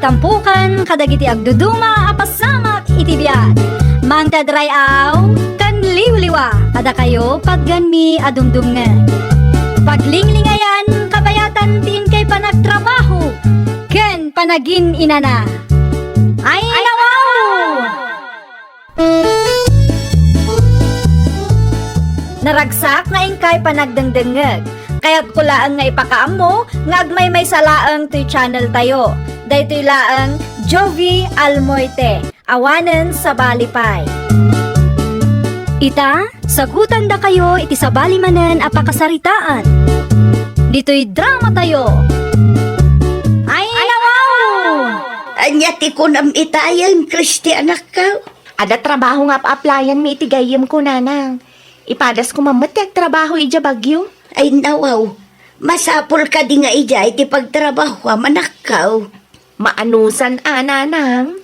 tampukan kadagiti agduduma apasamak iti biyan. Mangtadrayaw kan liwliwa kada kayo pagganmi adumdumngan. Paglinglingayan kabayatan tin kay panagtrabaho ken panagin inana. Ay nawaw! Naragsak na ingkay panagdengdengeg. Kaya't kulaan nga ipakaam mo, nga agmay may salaang to'y channel tayo. Dahito'y laang Jovi Almoite, awanen sa Balipay. Ita, sagutan da kayo iti sa balimanen apakasaritaan. Dito'y drama tayo. Ay nawaw! Anya ti kunam itayan, Kristi anak ka. Ada trabaho nga pa-applyan mi iti gayem ko nanang. Ipadas ko mamatag trabaho ija bagyo. Ay nawaw, masapol ka di nga ija iti pagtrabaho manakaw. Maanusan nanang.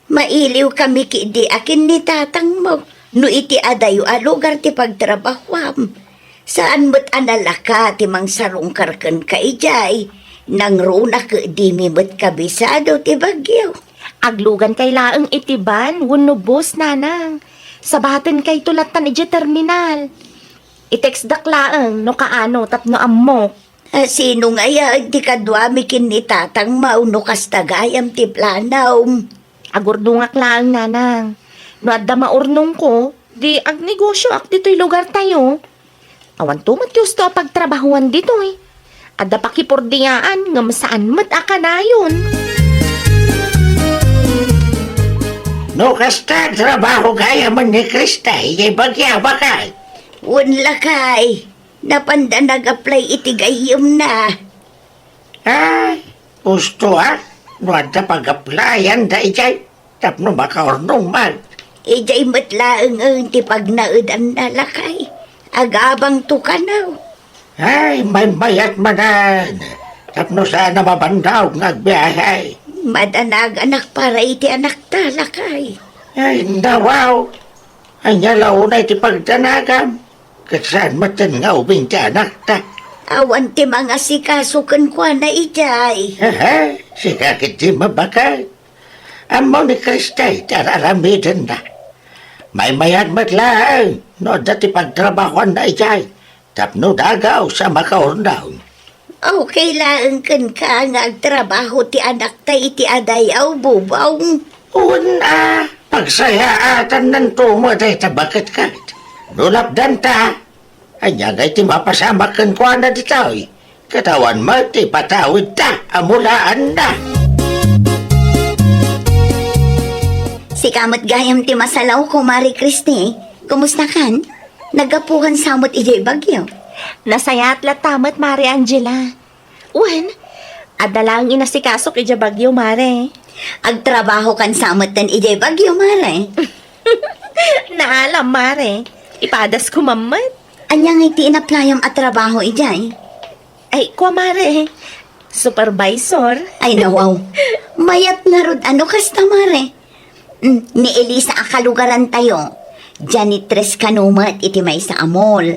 Mailiw kami kidi akin ni tatang mo. No iti adayo a lugar ti pagtrabahwam. Saan mo't analaka ti mang sarungkarken ka ijay. Nang runa ka di mi mo't kabisado ti bagyo. Aglugan kay laeng itiban, wunubos nanang. Sabaten kay tulatan ija terminal. I-text dak laeng no kaano tapno ammo. Sino nga ya di kadwami kin ni tatang mauno kas tagayam ti planaw. Agurdungak laeng nanang. No adda maurnong ko, di ag negosyo ak dito'y lugar tayo. Awan tumat yusto pagtrabahuan dito eh. Adda pakipordiyaan ngam saan mat akanayon. No kasta trabaho kaya man ni Krista, iyay bagya bakay. Wala kay. Napanda nag-apply iti gayam na. Ay, gusto ha? No anda pag-applyan da ijay. Tapno makaornong man. Ijay matlaang ang ti pagnaudan na lakay. Agabang tukanaw. Ay, may mayat manan. Tapno sana mabandaw ngagbiyahay. Madanag anak para iti anak talakay. Ay, nawaw. Anya launay ti pagdanagam. Kasaan matan nga ubing ti anak ta. Awan ti mga sikasukan kwa na ijay. Aha, sikakit di mabakay. Amo ni Kristay, tararamidan na. May mayat matlaang. No dati pagtrabahoan na ijay. Tapno dagaw sa makaornaw. Okay lang kan ka nga agtrabaho ti anak ta iti adayaw bubawng. Una, pagsayaatan ng tumo day tabakit kahit. Nulapdan ta. Anya ngay ti mapasamakan ko na dito. Katawan mo ti patawid ta. Amulaan na. Si kamot gayam ti masalaw ko, Mari Kristi. Kumusta kan? Nagapuhan samot ijay bagyo. Nasayat la tamat Mare Angela. Uwan, adalang inasikasok ija bagyo Mare. Agtrabaho kan samot tan ijay bagyo, Mari. Naalam Mare, ipadas ko mamat. Anyang iti inaplayam at trabaho ijay. Ay, kwa Mare, supervisor. Ay nawaw. Mayat nga rod ano kasta, Mari. Ni Elisa akalugaran tayo. Janitress kanumat iti may sa amol.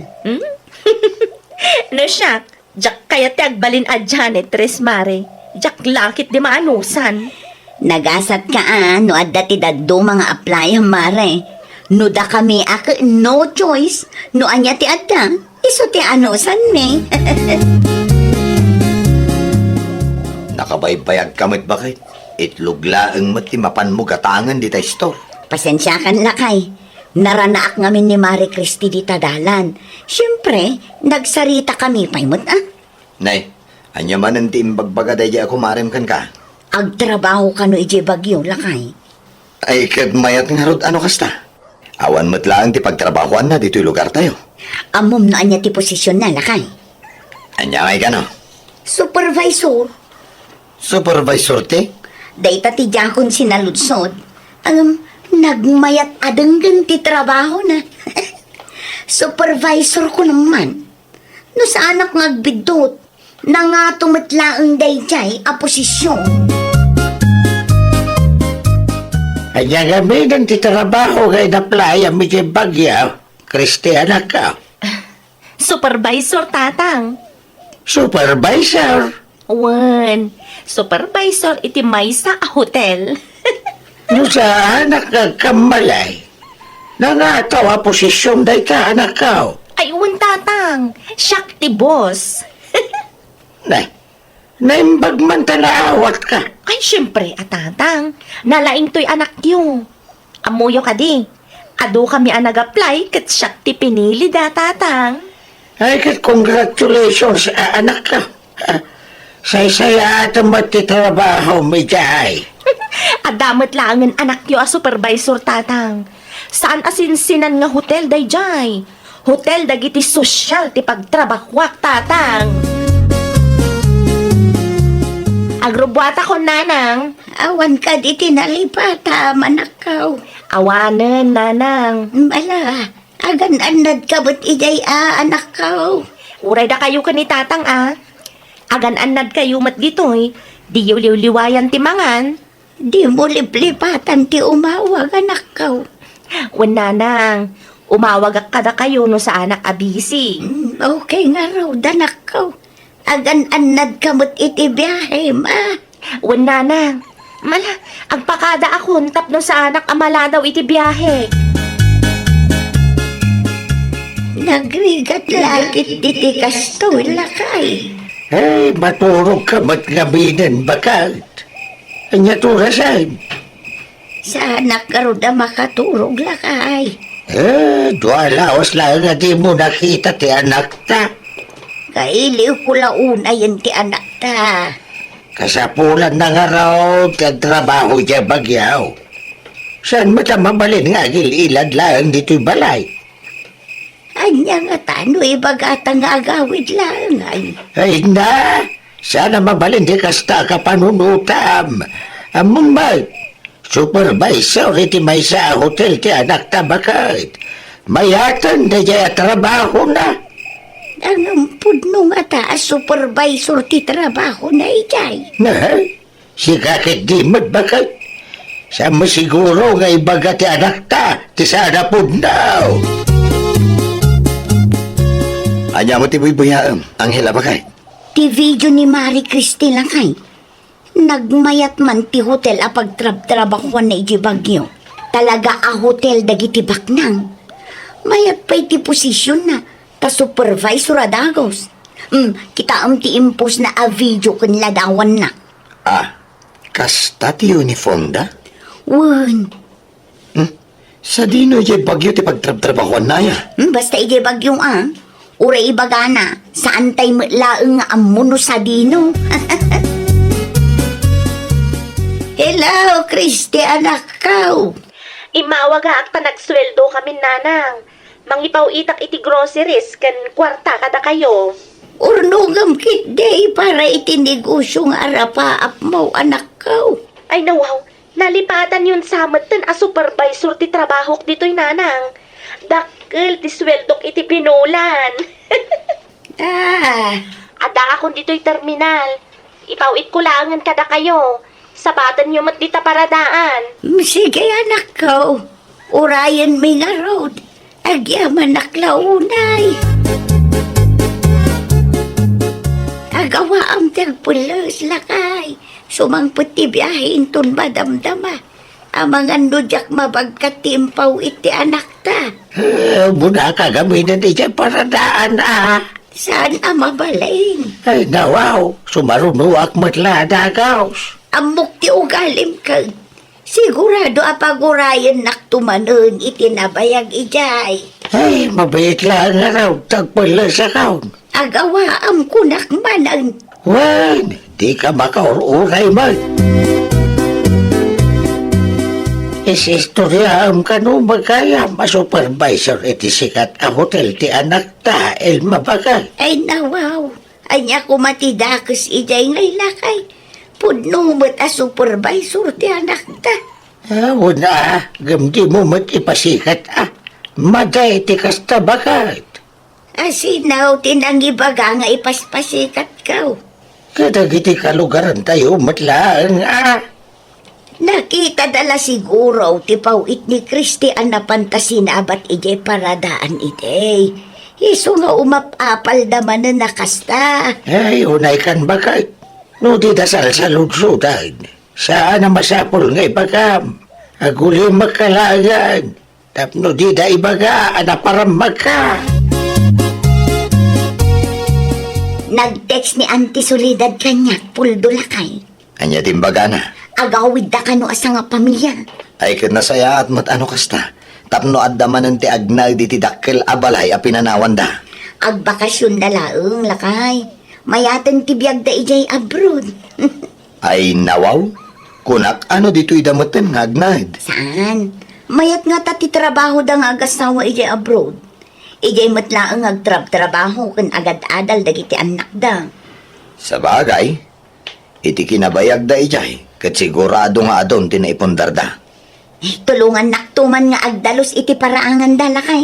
No siya, jak kaya ti agbalin a janitress Mare. Jak lakit di maanusan. Nagasat ka no adda ti daddo mga apply Mare. No da kami ak no choice. No anya ti adda. Iso ti anusan me. Nakabaybayag kamit bakit? Itluglaang mati mapan mo gatangan di tayo store. Pasensya kan lakay. Naranaak ngamin ni Mari Kristi di tadalan. Siyempre, nagsarita kami paimot Nay, anya man ang tiimbagbaga dahi ako marim kan ka. Agtrabaho ka no ije bagyo lakay. Ay, kadmayat nga rod ano kasta? Awan mo't lang ti pagtrabahoan na dito'y lugar tayo. Amom na anya ti posisyon na lakay. Anya ngay ka no? Supervisor. Supervisor ti? Dayta ti jakon sinaludsod. Nagmayat adenggan ti trabaho na. Supervisor ko naman. No sa anak ngagbidot. Nangatumatlaang dayjay a posisyon. Anya gaminan ti trabaho kay na playa mi ti bagya. Kristiana ka. Supervisor tatang. Supervisor. Wan, supervisor iti may sa hotel. No sa anak nagkamalay. Nangataw a posisyon day ka anak kao. Ay, wan tatang, siyak ti boss. Naimbag man talaawat ka. Ay, syempre, atatang, nalaing to'y anak niyo. Amuyo ka di. Ado kami ang nag-apply kat siyak ti pinili da, tatang. Ay, kat congratulations, anak ka. Say-saya at mati trabaho, may jay. Adamot lang ang anak niyo a supervisor, tatang. Saan asinsinan nga hotel day jay? Hotel dagiti sosyal ti pagtrabahwak, tatang. Agrobwata ko, nanang. Awan ka di tinalipata, manakaw. Awanen, nanang. Mala, agan-anad ka ba't ijay anak ka? Uray da kayo ka ni tatang, Agan-anad kayo mat gitoy. Di yu liwliwayan ti mangan. Di mo liplipatan ti umawag, anak ka. Wan, nanang. Umawag kada kayo no sa anak abisi. Okay nga raw, danak ka. Agan-anad ka mo't iti biyahe, ma. Wan, nanang. Mala, agpakada ako tapno sa anak amala daw iti biyahe. Nagrigat lagit diti kastoy lakay. Ay, maturog ka mat gabinan bakit? Anya turasan. Sa anak ka ro da makaturog lakay. Dualaos lang nga di mo nakita ti anak ta. Kailiw ko launa yan ti anak ta. Kasapulan na nga raw trabaho niya bagyaw. Saan mo ta mabalin nga gililad lang dito'y balay? Anya nga tano ibagatang agawid lang ay. Ay na, sana mabalin di kasta ka panunutam. Among mag, supervisor iti may sa hotel ti anak ta bakit? Mayatan na niya trabaho na. Ang ampud nung ata supervisor ti trabaho na ijay. Na, si kakit di mat bakit? Sa masiguro nga ibaga ti anak ta, ti sana pundaw. Anya mo ti buyaam, Angela bakay? Ti video ni Marie Christy lang ay. Nagmayat man ti hotel a pagtrab-trabahuan na iji bagyo. Talaga a hotel dagiti baknang. Mayat pa iti posisyon na. Ta supervisor adagos. Kita ti impos na a video kun ladawan na. Kasta ti uniform da? Wan, Sa dino jay bagyo ti pagtrabahuan na ya. basta ije bagyong Uray ibagana, saan tay laeng nga amuno sa dino. Hello, Christy, anak ka. Imawag ak ta nagsweldo kami, nanang. Mangipaw itak iti groceries kan kwarta kada kayo. Urnugam kit day para itinegosyo nga arapaap mo, anak ka. Ay nawaw, nalipatan yun sa amatan a supervisor ti trabahok dito'y nanang. Dakkel ti sweldok iti pinulan. Ada akong dito'y terminal. Ipawit ko langan kada kayo. Sabatan nyo mat dita paradaan. Sige, anak ka. Urayan may nga road. Agyaman naklaunay. Agawa ang tagpulos lakay. Sumangput ti biyahin ton madamdama. Amang andudyak mabagkat timpaw iti anak ta. Muna ka gaminan di dyan paradaan Saan mabaling? Ay nawaw, sumarunuak matladagaws. Amok ti ugalim ka. Sigurado apagurayan naktumanon itinabayag ijay. Ay, mabait lang nga raw, tagpala sa kaon. Agawa am kunak manang. Wan, di ka makaururay man. Isistoryaam ka no magkaya ma-supervisor iti sikat a hotel ti anak ta, Elma Bagay. Ay nawaw. Anya ko matidakas ijay ngay lakay. Pudno mo't a supervisor ti anak ta. Una, gamdi mo mat ipasikat Maday ti kasta bakit. Asinaw tinangibaga nga ipaspasikat ka. Kadagiti kalugaran tayo matlaan Nakita dala siguro ti pawit ni Christy ang napantasin abat ijay paradaan ijay. Iso nga umapapal naman na nakasta. Ay, unay kan bakit. No di dasal sa lutsudan. Saan na masapol nga ibagam? Aguli makalagan. Tapno di da ibaga, anaparamag ka. Nag-text ni Auntie Soledad kanyak, puldo lakay. Anya timbaga na. Agawid da ka no asa nga pamilya. Ay kat nasaya at mat ano kasta. Tapno adda man ti agnay di ti dakkel abalay a pinanawan da. Agbakasyon na laeng lakay. Mayatan tibiyag da ijay abroad. Ay nawaw? Kunak ano dito'y damutin nga agnay. Saan? Mayat nga tati trabaho da nga agasawa ijay abroad. Ijay matlaang agtrab-trabaho kan agad-adal dagiti anak da. Sa bagay, iti kinabayag da ijay. Kat sigurado nga adon tinaipundar da. Tulungan naktuman nga agdalos iti paraangan da lakay.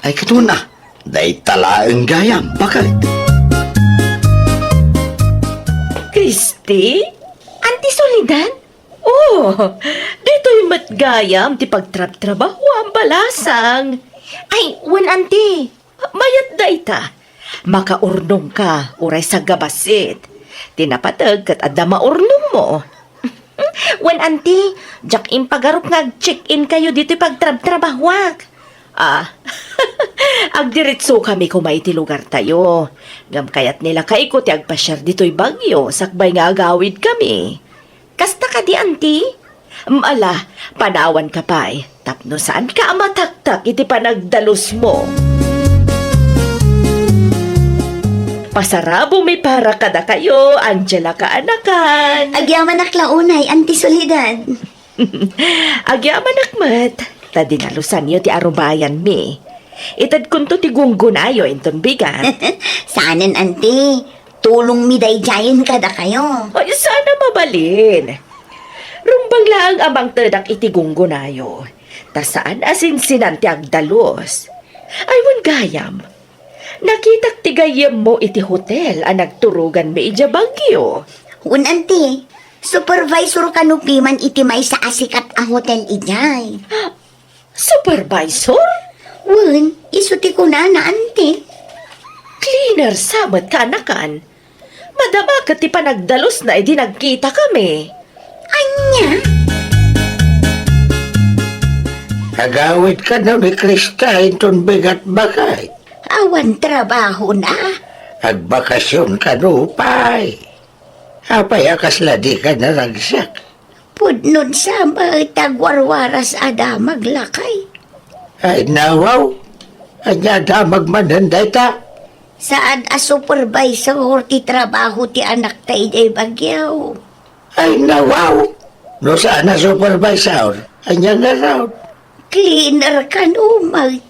Ay katuna, day talaang gayam. Bakit? Christy? Auntie Soledad? Oh, dito'y matgayam ti pagtrab-trabaho ang balasang. Ay, wan auntie, mayat da ita. Makaurnong ka, uray sa gabasit. Tinapatag kat adda maurnong mo. Wan auntie, jak in pagarup nga check-in kayo dito'y pagtrab-trabahwak. Agdiritso kami kumay ti lugar tayo. Ngam kayat nila kaikot agpasyar dito'y bagyo, sakbay nga agawid kami. Kasta ka di, auntie? Ala, panawan ka pa eh. Tapno saan ka amataktak iti panagdalos mo? Pasarabo may para kada kayo, Angela ka anakan. Agyaman naklaunay, Auntie Soledad. Agyaman akmat. Tadi nalusan niyo ti arubayan mi. Itad kunto ti gunggunayo inton bigat. Saanin, Auntie? Tulong mi dayjayin kada kayo. Ay, sana mabalin. Rumbang lang amang tadak iti gunggunayo. Ta saan asin sinanti agdalos. Ay, wan gayam. Nakitak ti gayam mo iti hotel ang nagturugan mi ija bagyo. Un, Auntie, supervisor kanupi man iti may sa asikat a hotel ijay. Supervisor? Un, isuti ko na, Auntie. Cleaner samat ka anakan. Madama ka ti panagdalos na edi nagkita kami. Anya? Agawid ka na ni Krista, inton bigat bakay. Awan trabaho na. Agbakasyon ka nupay. Apay akasla di ka naragsak. Pudnod sa mga tagwarwaras ada maglakay. Ay nawaw, anya damag mananday ta. Saan a supervisor ti trabaho ti anak ta ijay bagyaw. Ay nawaw, no saan na supervisor, anya nga raw. Cleaner ka numag.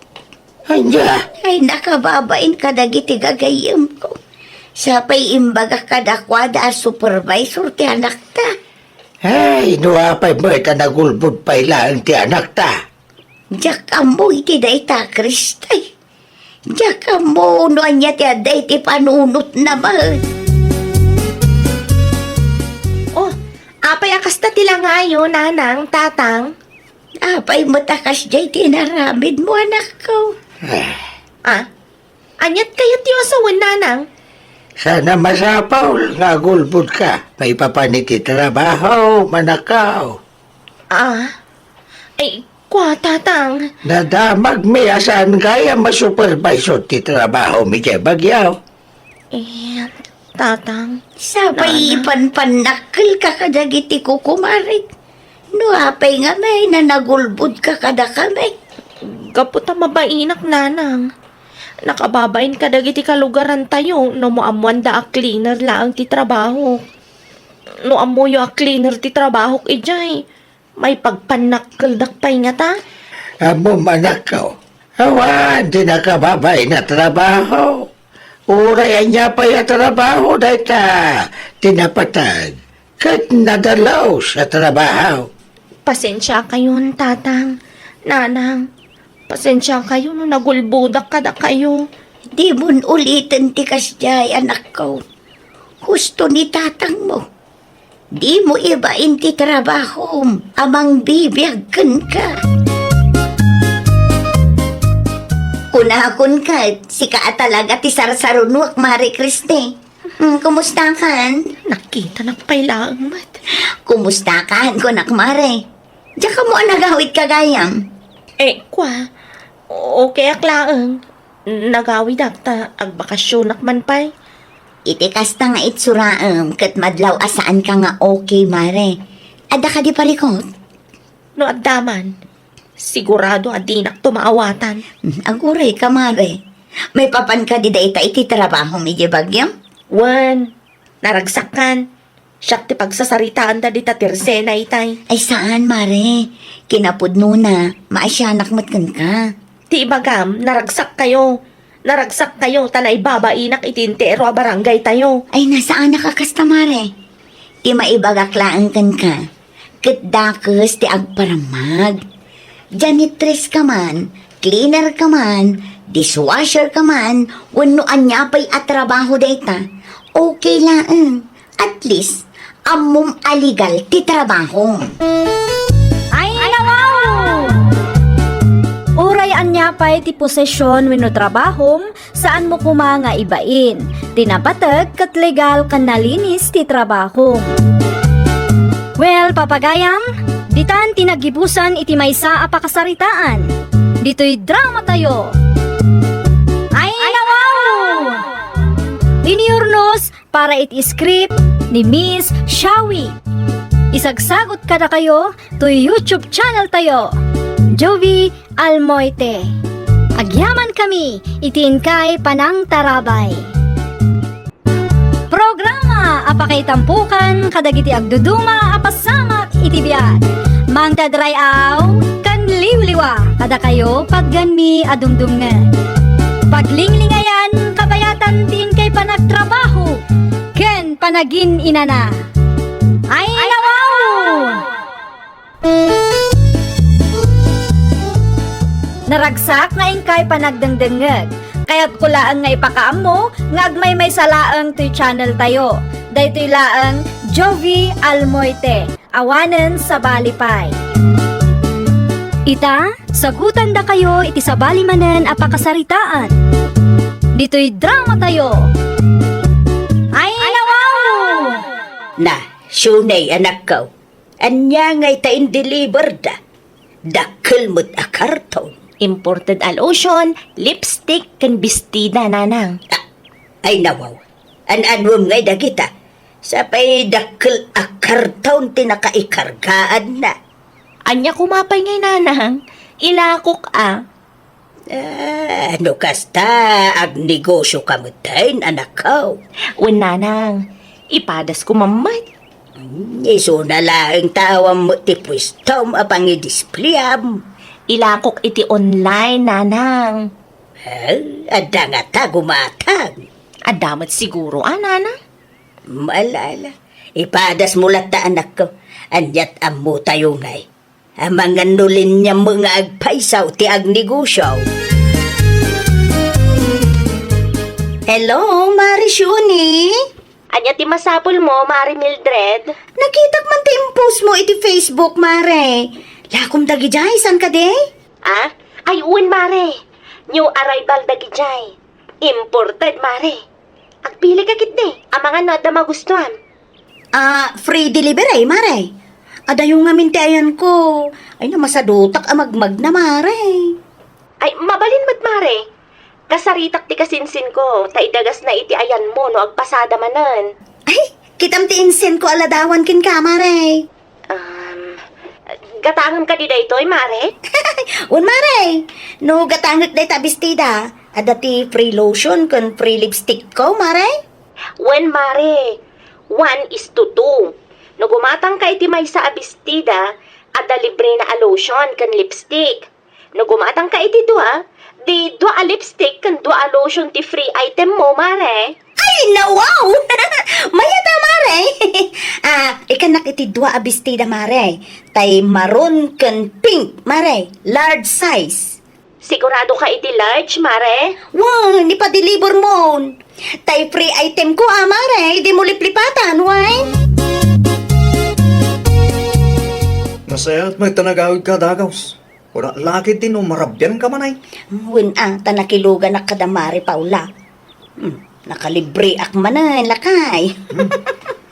Anya, Ay nakababain ka dagiti gagayim ko. Sapay imbaga kadakwada a supervisor ti anak ta. ay nuapay mo ita nagulbod pa ilang ti anak ta. Diyak amoy ti dayta Kristay. Diyak amo no anya ti aday ti panunot naman. Oh, apay akas na tila ngayon, nanang, tatang. Apay matakas jay tinaramid mo anak ko. Ah, anyat kayo tiyo asawan, nanang. Sana masapaw nga gulbod ka. May papaniti trabaho, manakaw. Ay, kwa, tatang. Nadamag mi asan kaya masupervisor ti trabaho mi kay bagyaw. Eh, tatang. Sapay ipanpanakil ka kadagiti ko kumarik. No apay nga may nanagulbud ka kada kami. Kaputa mabainak, nanang. Nakababain ka dagiti kalugaran tayo no moamuan da a cleaner lang ti trabaho. No amuyo a cleaner ti trabaho ijay. May pagpanakkel dakpay nga ta. Amo manakaw. Awan, di nakababay na trabaho. Uray niya pa yung trabaho dahil ta. Tinapatag. Kat nadalaw sa trabaho. Pasensya kayo, tatang. Nanang, pasensya kayo no nagulbudak kada kayo. Di mo ulitin ti kasjay anak ko. Husto ni tatang mo. Di mo ibain ti trabaho. Amang bibiyagkan ka. Kunakon ka, sika talaga ti sarsarunwak, Mari Kriste. Kumusta kan? Nakita na pailaang mat. Kumusta kan ko nakmare? Diyan ka mo nagawid kagayam. Kwa. Okay aklaang. Nagawid akta agbakasyon nakman pay. Iti kasta nga itsuraam kat madlaw asaan ka nga okay mare. Ada ka di parikot? No addaman. Sigurado adinak tumaawatan. Aguray ka mare. May papan ka di dayta iti trabaho medyo bagyam? Wan. Naragsakan. Siyak ti pagsasaritaan da di tatirse na itay. Ay saan mare? Kinapudno na. Maasyanak matkan ka. Ti ibagam, naragsak kayo. Naragsak kayo, tanay babainak itintero a barangay tayo. Ay nasaan nakakasta mare? Ti maibagaklaan kan ka. Kitdakas ti agparamag. Janitress ka man, cleaner ka man, dishwasher ka man, wano anya pa'y atrabaho dayta. Okay lang. At least, amom aligal ti trabaho. Ay, wow! Uray anya pa'y ti posesyon wenno trabahom saan mo kuma nga ibain. Tinapatag kat legal kan nalinis ti trabaho. Well, papagayam, ditan tinagibusan iti maysa a pakasaritaan. Dito'y drama tayo. Ay, wow! Iniurnos para iti script ni Miss Shawi. Isagsagot kada kayo to YouTube channel tayo. Jovi Almoite. Agyaman kami, itin kay Panang Tarabay. Programa apakay tampukan kadagiti agduduma apasamak iti biag. Mangtadrayaw kan liwliwa kada kayo pagganmi adumdumngan. Paglinglingayan kabayatan din kay panagtrabaho ken panagin inana. Ay wow! Naragsak nga ingkay panagdengdengeg. Kaya't kulaan nga ipakaam mo, nga agmay may salaang to'y channel tayo. Daytoy laang Jovi Almoite, awanen sa Balipay. Ita, sagutan da kayo iti sa balimanen apakasaritaan. Dito'y drama tayo. Ay, wow! Na, syunay anak ko. Anya ngay ta in-deliver da. Dakkel mo't a karton. Imported a lotion, lipstick, kan bestida nanang. Ay nawaw. An-anwam ngay dagita. Sapay dakkel a karton tinakaikargaan na. Anya kumapay ngay nanang, ilakok a. Ano kasta ag negosyo kamutayin anak ko. Wen nanang, ipadas ko mamat. Iso na lang tawam mo ti pwistom apang i-displayam. Ilakok iti online nanang. Ada nga ta gumatang. Adamat siguro nanang. Malala. Ipadas mo ta anak ko. Anyat amo tayo ngay. Amang nulin niya mga agpaisaw ti agnegosyo. Hello, Marishuni? Anya ti masapol mo, Mari Mildred? Nakitak man ti impose mo iti Facebook, Mare. Lakom dagi jay, san ka de? Ay, uwan, Mare. New arrival dagijay. Imported, Mare. Agpili ka kitne. Ang mga nada magustuhan. Free delivery, Mare. Adayo nga mintayan ko. Ay namasadutak amagmag na, Mare. Ay, mabalin mat, Mare. Kasaritak ti kasinsin ko. Taidagas na iti ayan mo no agpasada manan. Ay, kitam ti insin ko aladawan kin ka, Mare. Gatangan ka di daytoy, Mare? Un, Mare. No gatangak day tabistida. Ada ti free lotion kun free lipstick ko, Mare. When, Mare, 1:2. No gumatang ka iti may sa abistida, ada libre na a lotion kan lipstick. No gumatang ka iti dua, di dua a lipstick kan dua a lotion ti free item mo, Mare. Ay, wow! Mayata, Mare. Ikanak iti dua abistida, Mare. Tay maroon kun pink, Mare. Large size. Sigurado ka iti large, Mare? Wow, ni pa-deliver mo. Tay free item ko, Mare. Di mo liplipatan, why? Nasaya't may tanagawid ka, Dagaws. Wala laki din marabyan ka manay. Win ang tanakilugan na kadamari, Paula. Nakalibre ak manan, lakay.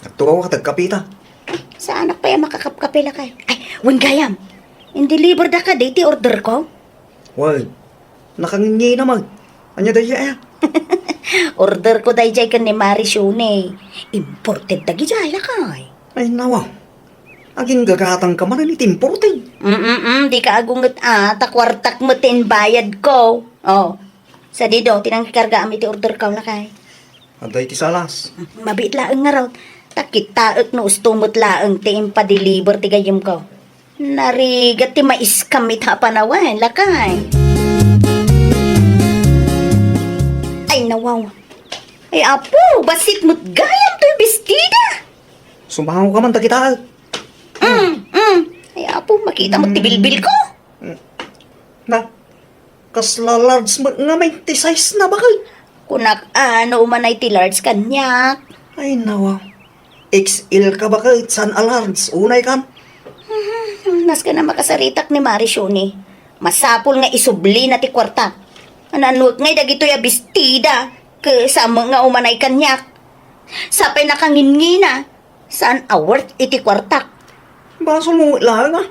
Nagtukaw ka tagkapita. Saan ak pa yung makakapkape, lakay? Ay, wan gayam. Indeliver da ka, dati order ko. Wag, nakangingi naman. Anya daya eh. Order ko dahi jay kan ni Marishone. Imported dagi jay, lakay. Ay nawa. Aging gagatang ka man ni timporte. Di ka agungat takwartak mo tin bayad ko. Oh, sa dido, tinangkikarga ami ti order ko, lakay. Aday ti salas. Mabit laeng nga raw. Takitaak no ustumot laeng ti impa-deliver ti gayam ko. Narigat ti maiskam ita panawan, lakay. Ay, nawaw. Ay, apo, basit mo't gayam to'y bestida. Sumahaw ka man takita. Ay, apo, makita mo ti bilbil ko. Na, kasla large mo nga may ti size na bakay. Kunak, umanay ti large kanyak. Ay nawa. XL ka bakay, san alarms, unay kan. Nas ka na makasaritak ni Marishone. Masapol nga isubli na ti kwarta. Ananot ngay dagito ya bestida. Kasama nga umanay kanyak. Sapay nakangingina. Saan award iti kwartak? Baso mo lang ah.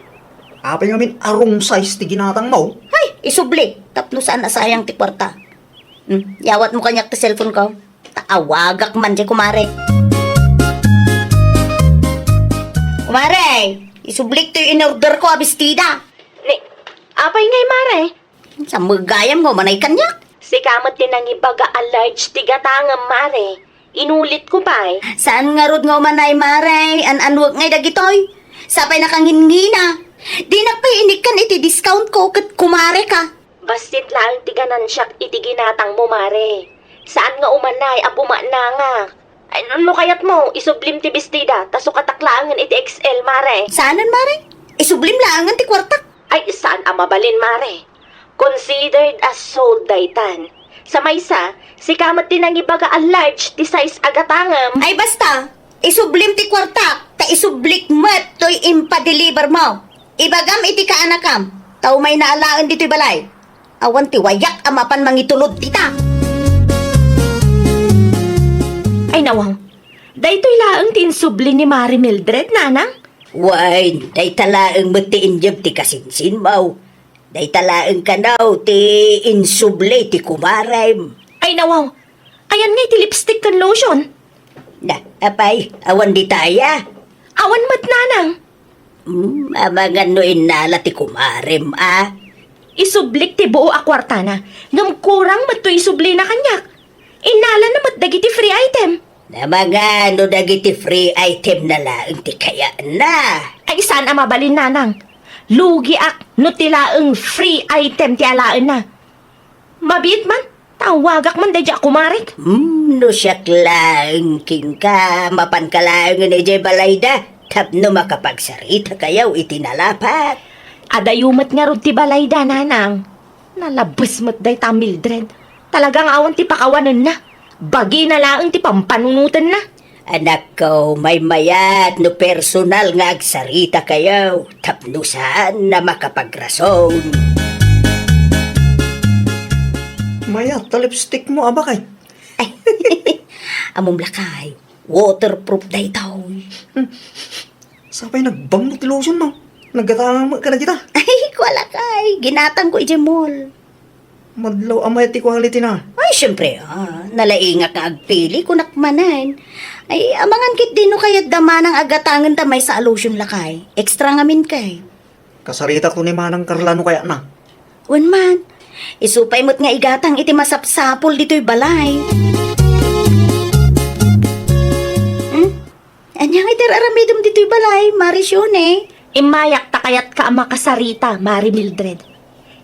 Apay ngamin arong size ti ginatang mo. Ay, isubli. Tapno saan nasayang ti kwarta. Yawat mo kanyak ti cellphone ko. Taawagak man di kumare. Kumare! Isublik to yung in-order ko, abistida. Ni, apay ngay mare. Sa magayam ko, manay kanyak. Si kamot din ang ibaga a large tigatangam mare. Inulit ko pa eh. Saan nga rod nga manay, mare? An-anwag ngay dagitoy. Sapay nakangingina. Di nagpainikan iti discount ko kat kumare ka. Bastit lang tiganan siyak iti ginatang mo mare. Saan nga umanay abuma na nga. Ay, ano kayat mo? Isublim ti bestida, taso kataklangan iti XL mare. Saanan, mare? Isublim lang ti kwartak. Ay, saan ang mabalin mare? Considered as sold daytan. Sa maysa, si kamat din ang ibaga a large ti size agatangam. Ay basta, isublim ti kwartak. Ta isublik mat to'y impa-deliver mo. Ibagam iti kaanakam. Tao may naalaan dito'y balay. Awan ti wayak amapan mangitulod tita. Ay nawang, daytoy laang tinsubli ni Mari Mildred, nanang. Why, day talaang matiin jab ti kasinsin mo. Day talaang kanaw ti insuble ti kumarem. Ay nawaw, ayan nga iti lipstick kan lotion. Na, apay, awan di taya. Awan mat nanang. Amangan no inala ti kumarem, Isublik ti buo a kwartana, ngam kurang mat to isubli na kanyak. Inala na mat dagiti free item. Na mga no dagiti free item na lang ti kaya na. Ay saan ang mabalin nanang? Lugi ak no tilaang free item ti alaan na. Mabit man, tawagak man dadya kumarik. No siyak lang, king ka, mapan ka lang ni Jay Balayda. Tapno makapagsarita kayaw itinalapat. Adayumat nga rod ti balayda nanang. Nalabas mat day ta Mildred. Talagang awan ti pakawanan na. Bagi na lang ti pampanunutan na. Anak ko, may mayat no personal nga agsarita kayaw. Tapno saan na makapagrason. Maya, lipstick mo abakay. Among lakay, waterproof day tao. Sapay nagbang mo ti lotion mo. Naggatangan ka na kita. Ay, wala kay, ginatang ko ijemol. Madlaw amay ti quality na. Ay, syempre, nalaingak nga agpili kung nakmanan. Ay, amangan kit din no kaya't dama ng agatangan tamay sa lotion lakay. Extra nga min kay. Kasarita ko ni Manang Carlano kaya na. Wan man, isupay mo't nga igatang iti masapsapol dito'y balay. Anyang iti aramidom dito'y balay, Marisyone. Imayak takayat ka ang makasarita, Mari Mildred.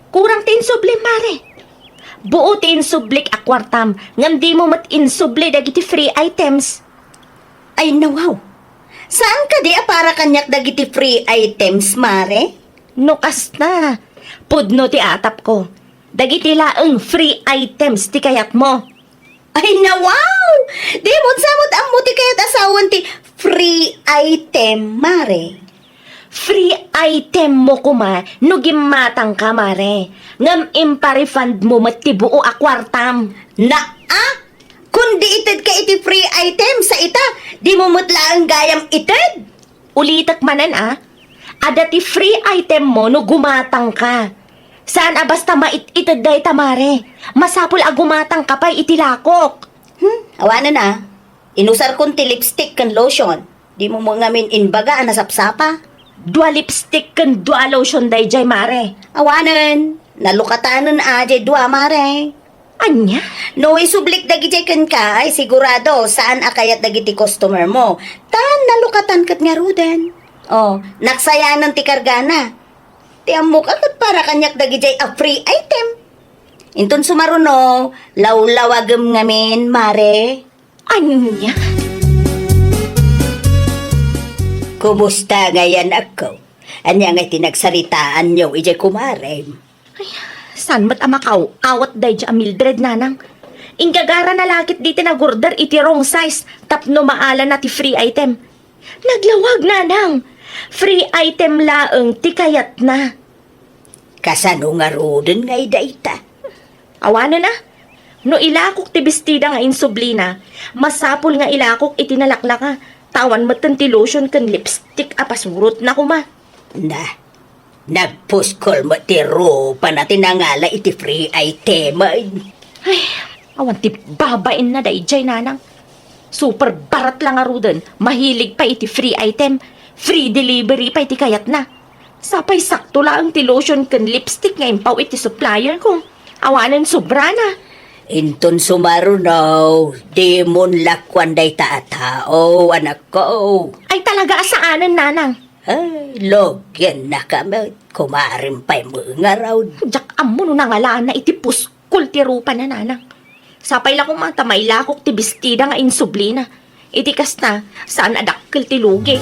Kurang tinsubli, Mari. Buo tinsublik a kwartam, ngam di mo mat insubli dagiti free items. Ay, nawaw. Saan ka di para kanyak dagiti free items, Mare? Nukas na. Pudno ti atap ko. Dagiti laeng free items ti kayat mo. Ay, nawaw! Di mo samot ang muti kaya't asawan ti free item, Mare. Free item mo kuma, no gimatang ka, Mare. Ngam impa-refund mo mat ti buo a kwartam. Na, Kundi ited ka iti free item sa ita, di mo mutla ang gayam ited. Ulitak manan Ada ti free item mo no gumatang ka. Saan basta mait-itad day tamare. Masapul gumatang ka pa itilakok. Awanan na. Inusar kon ti lipstick kan lotion. Di mo mo ngamin inbaga nasapsapa. Dua lipstick kan dua lotion day jay mare. Awanan. Nalukatanon ajay dua mare. Anya? No isublik dagiti kan ka ay sigurado saan akayat dagiti customer mo. Tan nalukatan kat nga ruden. Oh, naksayanan ti kargana. Ti amok akat para kanyak dagiti a free item. Inton sumaruno, lawlawagem ngamin mare. Anya? Kumusta ngayon ako? Anya nga tinagsaritaan nyo ijay kumare. San mat amakaw? Awat day dya Mildred nanang. Inggagara na lakit di tinagurder iti wrong size tapno maala na ti free item. Naglawag nanang. Free item laeng ti kayat na. Kasano nga ruden nga idayta? Awanan na. No ilakok ti bestida nga insublina, masapul nga ilakok iti nalaklaka. Tawan matan ti lotion kan lipstick apasurot na kuma. Na, nagpuskol mo ti ropa na tinangala iti free item. Ay, awan ti babain na dayjay nanang. Super barat lang aruden. Mahilig pa iti free item. Free delivery pa iti kayat na. Sapay sakto lang ti lotion kan lipstick nga impaw iti supplier ko. Awanan sobra na. Inton sumarunaw, di mon lakwan day tao, anak ko. Ay talaga asaanan nanang. Ay, logyan na kami. Kumarin pa'y mga raw. Jak amo no nangalaan na iti puskol ti rupa na nanang. Sapay lang kong mata may lakok ti bestida nga insublina. Iti kasta, saan adakkel ti lugi.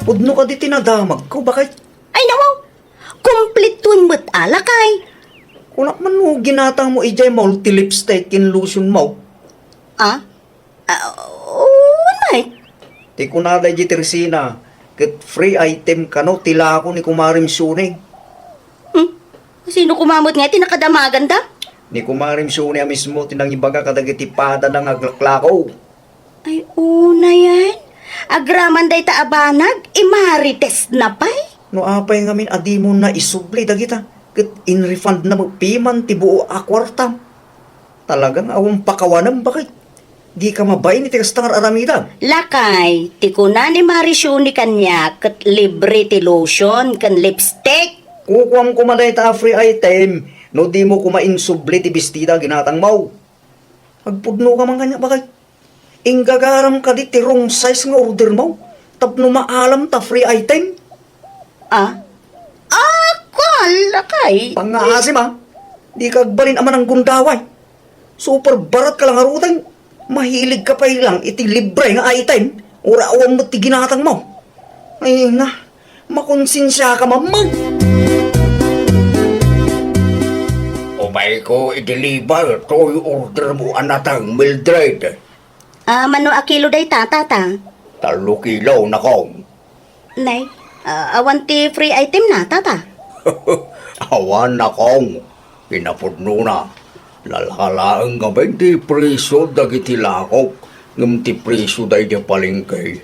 Pudno ka di tinadamag ko, bakit? Ay nawaw, kumplituin mo't alakay. Kunak man mo ginatang mo ijay multi-lipstick in lotion mo. Ah? Unay? Ti kunaday di Teresina, kat free item ka no, tila ako ni Kumarim Suning. Sino kumamot nga, tinakadamagan da? Ni Kumarim Suning mismo, tinangibaga kadagitipada ng aglaklako. Ay, una yan. Agraman day taabanag, imarites na pa'y. No apay ngamin adi mo na isubli dagita. Kat in-refund na magpiman ti buo akwartam. Talagang awang pakawanan bakit? Di ka mabay ni Terestangar Aramida. Lakay, ti kuna ni Marisuni kanya, kat libre ti lotion, kan lipstick. Kukuam kumaday ta free item, no di mo kumainsubli ti bestida ginatang mau. Agpudno ka man kanya bakit? Inggagaram ka di ti wrong size nga order mo. Tapno maalam ta free item. Ah? Lakay. Pangaasim ha. Di ka agbalin aman ang gundaway. Super barat ka lang arutang. Mahilig ka pa lang iti libre nga item. Ura awang mo ti ginatang mo. Ay na, makonsensya ka mamag. Umay ko i-deliver to yung order mo anatang Mildred. Mano a kilo day tata. 3 kilo na kong. Nay, awan ti free item na tata. Awan na kong. Pinapudno na. Lalakalaang gabay di preso dagiti lakok. Ngam ti preso day di palengkay.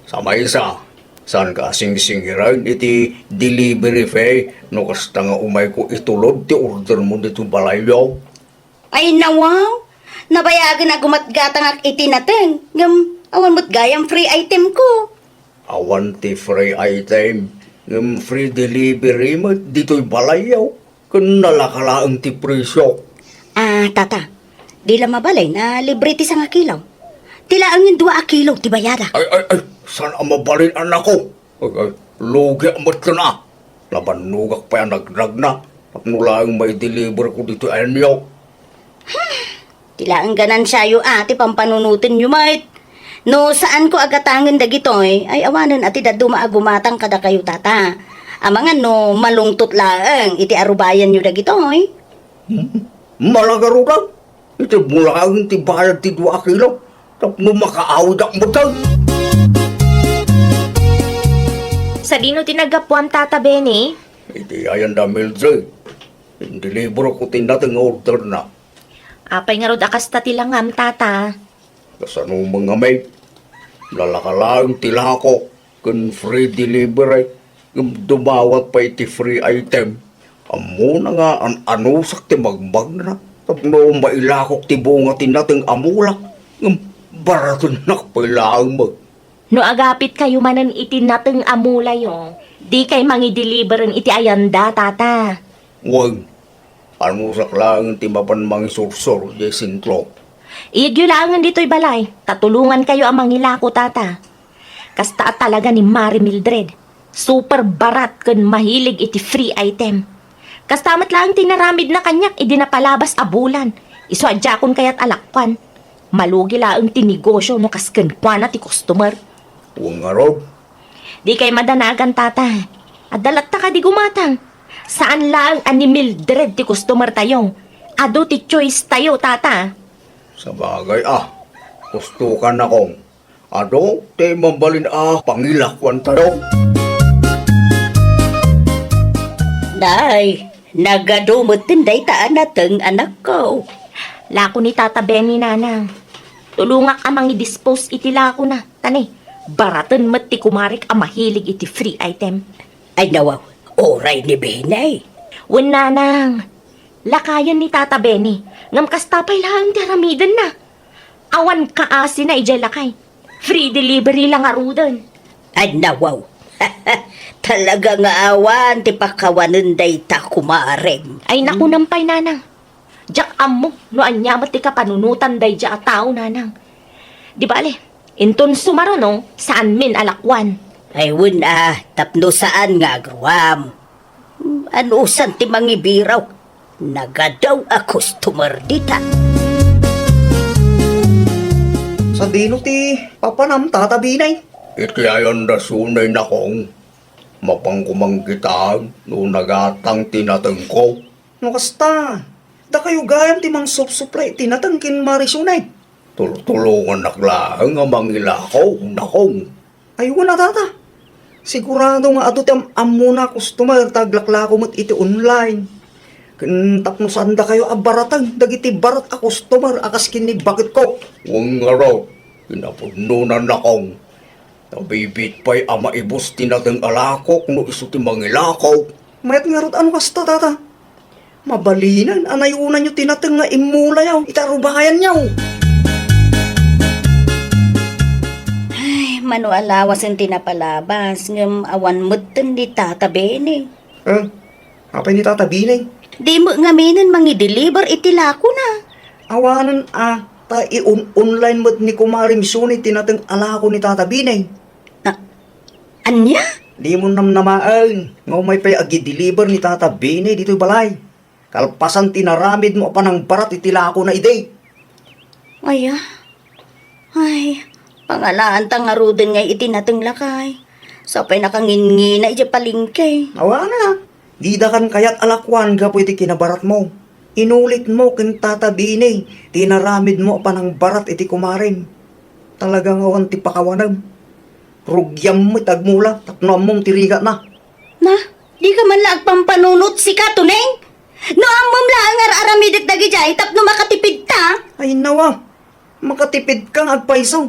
Sama isa. Saan ka sing-singiran iti delivery fee no kasta nga umay ko itulod ti order mo dito balayaw. Ay nawaw. Nabayagan na gumatgatang ak itinateng. Ngam, awan mo't gayang free item ko. Awan ti free item. Ngam free delivery mo dito'y balayaw. Kun nalakalaang ti presyo. Tata. Di lang mabalay na libre ti nga kilaw. Tila ang yung 2 kilo ti bayada. Ay, saan ang mabalin anak ko? Ay, lugi ang mat na. Laban nugak pa yan nagdrag na. Tapnulaang may deliver ko dito anyo. Tila ang ganansya yu ati pampanunutin yu mait. No saan ko agatangin dagitoy ay awanan ati daduma agumatang kada kayo tata. Amangan no malungtot laeng iti arubayan yu dagitoy. Malagarutan. Iti bulang ti bayad ti 2 kilo. Tapno makaawid ang matang. Sa dino tinagapuan tata Benny? Iti ayan da Mildred. Deliver ko tinating order na. Apay nga rod akas ta tilangam, tata. Kasano mga may lalakalang tilako kun free delivery dumawat pa iti free item. Amo na nga an anusak ti magbag na. Tapno mailakok ti bunga tinating amulak. Baraton nak pailaang mag. No agapit kayo manan iti nateng amulay yo. Di kay mangi-deliveran iti ayanda, tata. Wag. Anusak lang ti mapan mga sursur di sintlo. Iyagyo langan dito'y balay. Tatulungan kayo ang mangilako, tata. Kasta talaga ni Mari Mildred. Super barat kun mahilig iti free item. Kastamat lang tinaramid na kanyak, idi na palabas abulan. Iswadya kon kayat alakpan. Malugi laang tinegosyo no kasken kwa na ti customer. Wag nga raw. Di kay madanagan, tata. Adalat ta ka di gumatang. Saan lang ani Mildred ti customer tayo? Ado ti choice tayo, tata. Sa bagay gusto ka na kong. Ado, te mambalin pangilakwan tayo. Nay, nagadumot tinday taan nateng anak ko. Lako ni Tata Benny, nanang. Tulungak amang i-dispose iti lako na. Tani, baratan mat ti kumarik ang mahilig iti free item. Ay nawaw, oray ni Benay. Wen, nanang. Lakayan ni Tata Benny. Ngam kastapay lang ti aramidan na. Awan kaasi na ijay lakay. Free delivery lang arudan. Ay nawaw. Talaga nga awan, ti pakawanan day ta kumarem. Ay naku nampay, nanang. Diyak amo, no anyamat ti kapanunutan day diya tao, nanang. Di bale, inton sumaro no, saan min alakwan. Ay wun tapno saan nga agruam. Anusan ti mangibiraw. Nagadaw a customer dita. Sa dino ti papanam tatabinay. Iti ayon da sunay na kong mapangkumang kita no nagatang tinateng ko. No kasta, da kayo gayam ti mang sup-supray tinatangkin marisunay. Tulungan naklang ang mangilakaw na kong. Ay wala tata. Sigurado nga ato ti amuna customer taglaklako mo't iti online. Tapno saan da kayo abaratang dagiti barat a customer akas kini bakit ko. Huwag nga raw, pinapununan na kong. Nabibit pa'y amaibos tinateng alakok no iso ti mangilakaw. Mayat nga rot ano kasta tata. Mabalinan anayunan nyo tinateng nga imula yaw itarubahayan yaw. Ay, manualawas ang tinapalabas ngam awan mutten di Tata Benny. Apay ni Tata Binay. Di mo ngaminan mangi-deliver iti lako na. Awanan ta i-online mo't ni Kumari Misuni tinateng alako ni Tata Binay. Anya? Di mo namnamaan. Ngaw may pay agi-deliver ni Tata Binay dito'y balay. Kalpasan tinaramid mo pa ng barat itilako na ide. Ay, pangalaan tangaruden nga itinateng lakay. Sapay nakangingina iti palingkay. Awa na. Di da kan kayat alakwan ga pwede kinabarat mo. Inulit mo kin Tata Binay. Tinaramid mo pa ng barat iti kumarin. Talagang awan ti pakawanam. Rugyam mo tagmula. Tapno mong tiriga na. Na, di ka man laag pampanunot si Katuneng? No, amom lang nga aramidit dagi jay tapno makatipid ta. Ay nawa. Makatipid kang agpaisaw.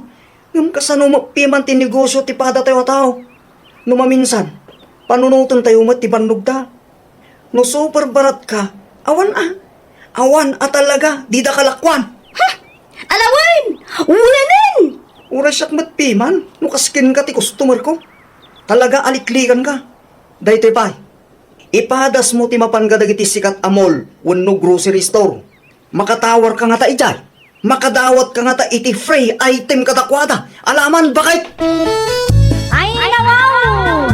Ngam kasano mo piman ti negosyo ti pada tayo tao. No maminsan, panunutan tayo mo ti bandog ta. No super barat ka, awan Awan talaga, di da kalakwan. Alawan! Wanan! Ura siyak mat piman, no kaskin ka ti customer ko. Talaga aliklikan ka. Dahito pa, ipadas mo ti mapanggadag iti sikat amol, wano grocery store. Makatawar ka nga ta ijay. Makadawat ka nga ta iti free item katakwada. Alaman bakit? Ay, nawaw!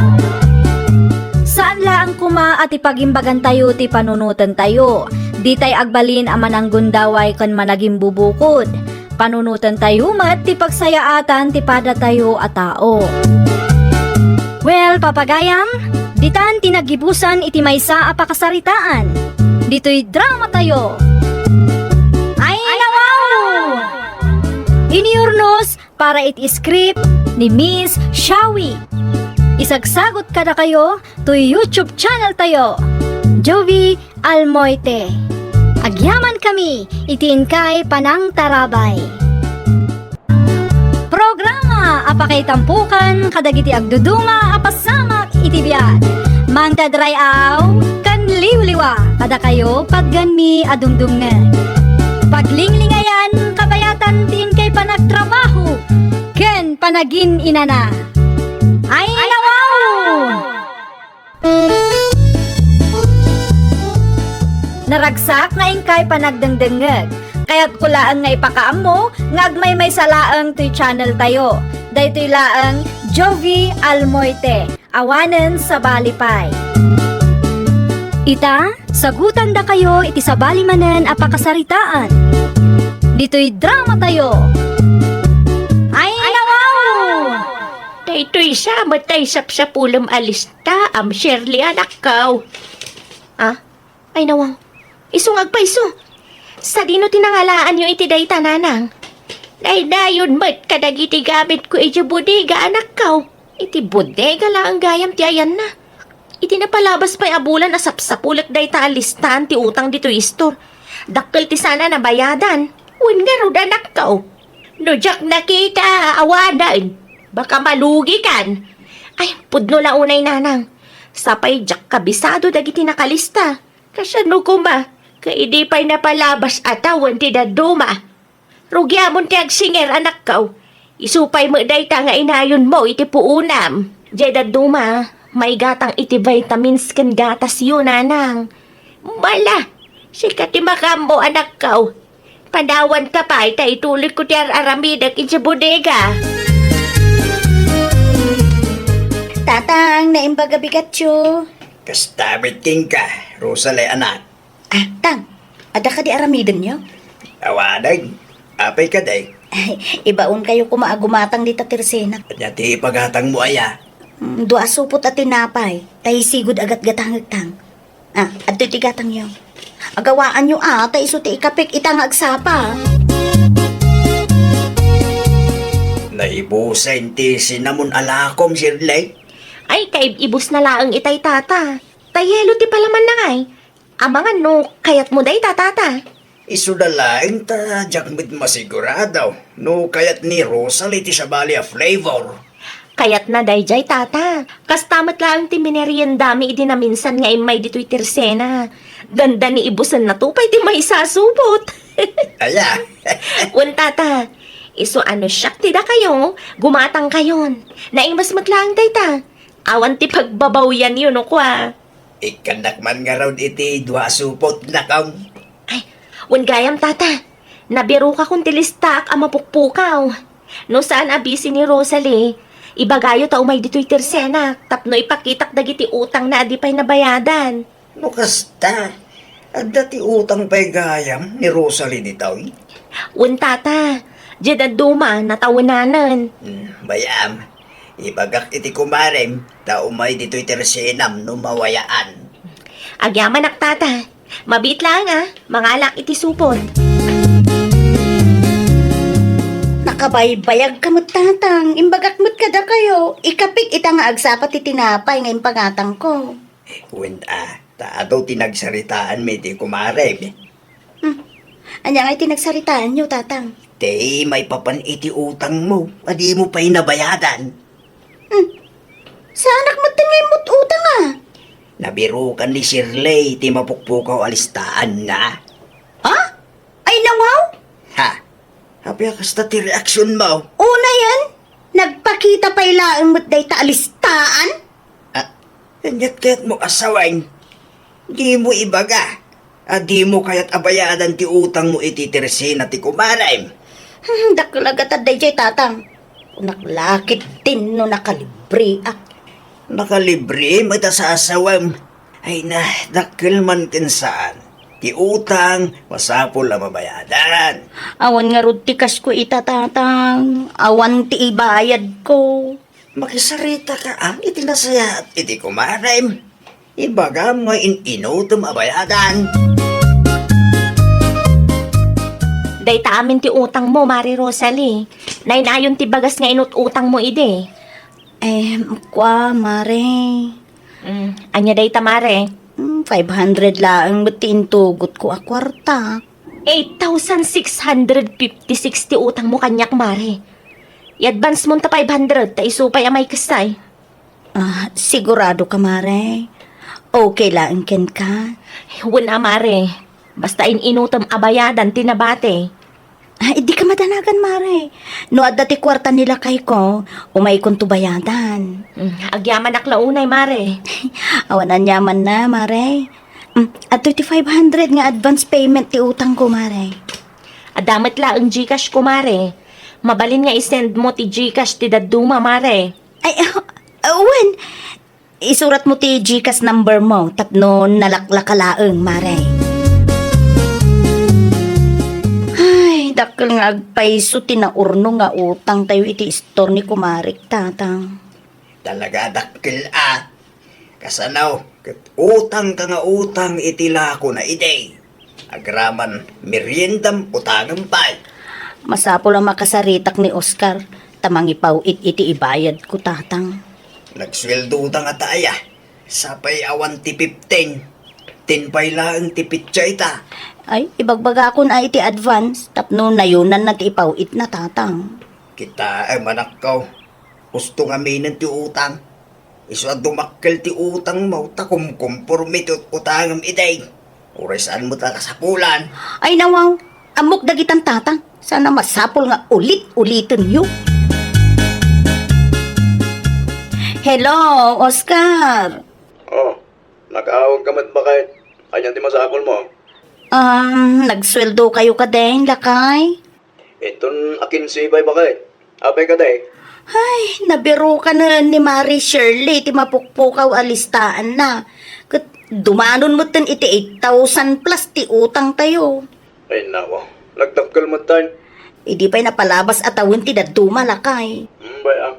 Saan lang kuma at ipagimbagan tayo ti panunutan tayo. Di tay agbalin aman ang gundaway kan managing bubukod. Panunutan tayo mat ti pagsayaatan ti pada tayo a tao. Well, papagayam, ditan tinagibusan iti maysa a pakasaritaan. Dito'y drama tayo. Ay, nawaw! Iniurnos para iti script ni Miss Shawi. Isagsagot ka na kayo to YouTube channel tayo, Jovi Almoite. Agyaman kami, itiin kay Panang Tarabay. Programa apakay tampukan, kadagiti agduduma, apasamak itibiyat. Mangtadrayaw, kan liwliwa, kada kayo pagganmi adumdumngan. Paglinglingayan, kabayatan tiin kay panagtrabaho, ken panagin inana. Ay nawaw! Naragsak na ingkay panagdengdengeg. Kaya't kulaan nga ipakaam mo, nga agmay may salaang to'y channel tayo. Daytoy laang Jovi Almoite, awanen sa Balipay. Ita, sagutan da kayo iti sa balimanen apakasaritaan. Dito'y drama tayo. Ay nawaw! Daytoy sa matay sapsapulam alista am Shirley anak kaw. Ah, ay nawaw. Isungag pa iso. Sa dino tinangalaan yung iti day tananang. Dayon mat kadagiti gamit ko iti bodega anak kaw. Iti bodega lang ang gayam ti ayan na. Iti napalabas pa'y abulan asapsapulat day ta alistaan ti utang dito istor. Dakkel ti sana nabayadan. Wen nga rod anak kaw. No jak nakita awadan. Baka malugi kan. Ay, pudno la unay nanang. Sapay jak kabisado dagiti nakalista. Kasano ko ba? Kaidi pa'y napalabas atawan ti daduma. Rugyamon ti agsinger anak kaw. Isupay mo day ta nga inayon mo iti puunam. Jay daduma, may gatang iti vitamins kan gatas yun nanang. Bala, sikat ti makambo anak kaw. Panawan ka pa, ituloy ko ti aramidak iti bodega. Tatang, naimbaga bigatyo. Kastamit king ka, Rosalie anak. Ah, tang, ada ka di aramidan nyo? Awadag, apay ka day. Ay, ibaon kayo kumaagumatang di tatirsena. Kanya ti pagatang mo aya. Dua supot at tinapay, tayo sigod agat gatang-gatang. Ah, at ti gatang nyo. Agawaan nyo tayo iso ti ikapik itang agsapa. Naibusan ti sinamon alakom, Shirley. Ay, kaibibus na laang itay tata. Tayelo ti palaman na ngay. Amangan no, kayat mo day tatata. Isudalain ta, jakmit masigurado. No kayat ni Rosalie ti sabali a flavor. Kayat na day jay tata. Kastamat lang ti minerian dami idi na minsan nga imay dito'y tersena. Ganda ni ibusan na tupay ti may sasubot. Aya, Un tata, iso ano siyak ti da kayo, gumatang kayon. Naimas matlang day ta. Awan ti pagbabaw yan yun o kwa. ikanak man nga raw iti dua supot na kam. Ay, un gayam tata. Nabiru ka kung tilistak ang mapukpukaw. No saan abisi ni Rosalie, ibagayo ta umay dito'y tersena, tapno ipakitak dagiti utang na adi pa'y nabayadan. No kasta, at dati utang pa'y gayam ni Rosalie ditoy. Un tata, duma natawanan. Bayam, ibagak iti kumarem, ta umay dito'y tersenam no mawayaan. Agyaman ak tata, mabit lang mangalak iti supon. Nakabaybayag kamot tatang, imbagak mo't kada kayo. Ikapik itang agsapa ti tinapay ngayong pangatang ko. Wenda, ta daw tinagsaritaan may ti kumarem. Anya nga tinagsaritaan nyo, tatang. Te, may papan iti utang mo, adi mo pa'y nabayadan. Sa anak mo tingin mo't utang Nabiro kan ni Shirley, ti mapukpukaw alistaan na. Ha? Ay nawaw? Ha? Habi kasta ti reaksyon mo. Una yan, nagpakita pa ilaan mo't day taalistaan? Kanyat kaya't mo asawain. Di mo ibaga. Di mo kaya't abayadan ti utang mo iti tersena ti kumarem. Dakulagata day jay tatang. Naklakit tin no nakalibre Nakalibre mo ita sa asawam. Ay na, dakil man tinsaan. Ti utang, masapol ang mabayadan. Awan nga rod tikas ko tatang. Awan ti ibayad ko. Makisarita ka iti nasaya at iti kumarem. Ibaga mo inutom abayadan. Day ta amin ti utang mo, Mari Rosalie. Nainayon ti bagas nga inut-utang mo ide. Kwa, mare. Anya day ta, Mare. 500 lang matiin tugot ko a kwarta. 8,650 ti utang mo kanyak, Mare. I-advance mo ta 500, ta isupay amay kasay. Sigurado ka, Mare? Okay lang ken ka? Wala, Mare. Basta inutom abayadan tinabate. Di ka madanagan, Mare. No, at dati kwarta nila kay ko, umay kong tubayadan. Agyaman aklaunay, Mare. Awanan yaman na, Mare. At 2,500 nga advance payment ti utang ko, Mare. Adamat la ang Gcash ko, Mare. Mabalin nga isend mo ti Gcash ti daduma, Mare. Ay, Wen, isurat mo ti Gcash number mo, tapno nalaklakalaeng, Mare. Ay, dakil nga agpaiso tinaurno nga utang tayo iti store ni Kumarik, tatang. Talaga dakil Kasanaw, kat utang ka nga utang itila ko na iday. Agraman, meriendam utangam pay. Masapol ang makasaritak ni Oscar, tamang ipawit iti ibayad ko, tatang. Nagsweldo utang ataya. Sapay awan ti 15. Tinpay lang ti pitsa ita. Ay, ibagbaga ko na iti advance, tapno nayunan na ti ipawit na, tatang. Kita ay manakaw. Gusto nga minan ti utang. Iso dumakkel ti utang mo ta kumkumpormi ti utangam iday. Urisan mo ta kasapulan. Ay, nawaw, amok dagitan, tatang. Sana masapol nga ulit-ulitin yu. Hello, Oscar. Oh, nakaawag ka mat bakit? Ayan ti masakol mo. Nagsweldo kayo ka din, lakay? Iton akin sibay bakit? Apay ka day? Ay, nabiro ka na ni Mary Shirley, ti mapukpukaw alistaan na. Kat dumanon mo tin iti 8,000 plus ti utang tayo. Ay nawa, nagtakal mo tayo. Idi pa'y napalabas atawin ti daduma, lakay. Bayang,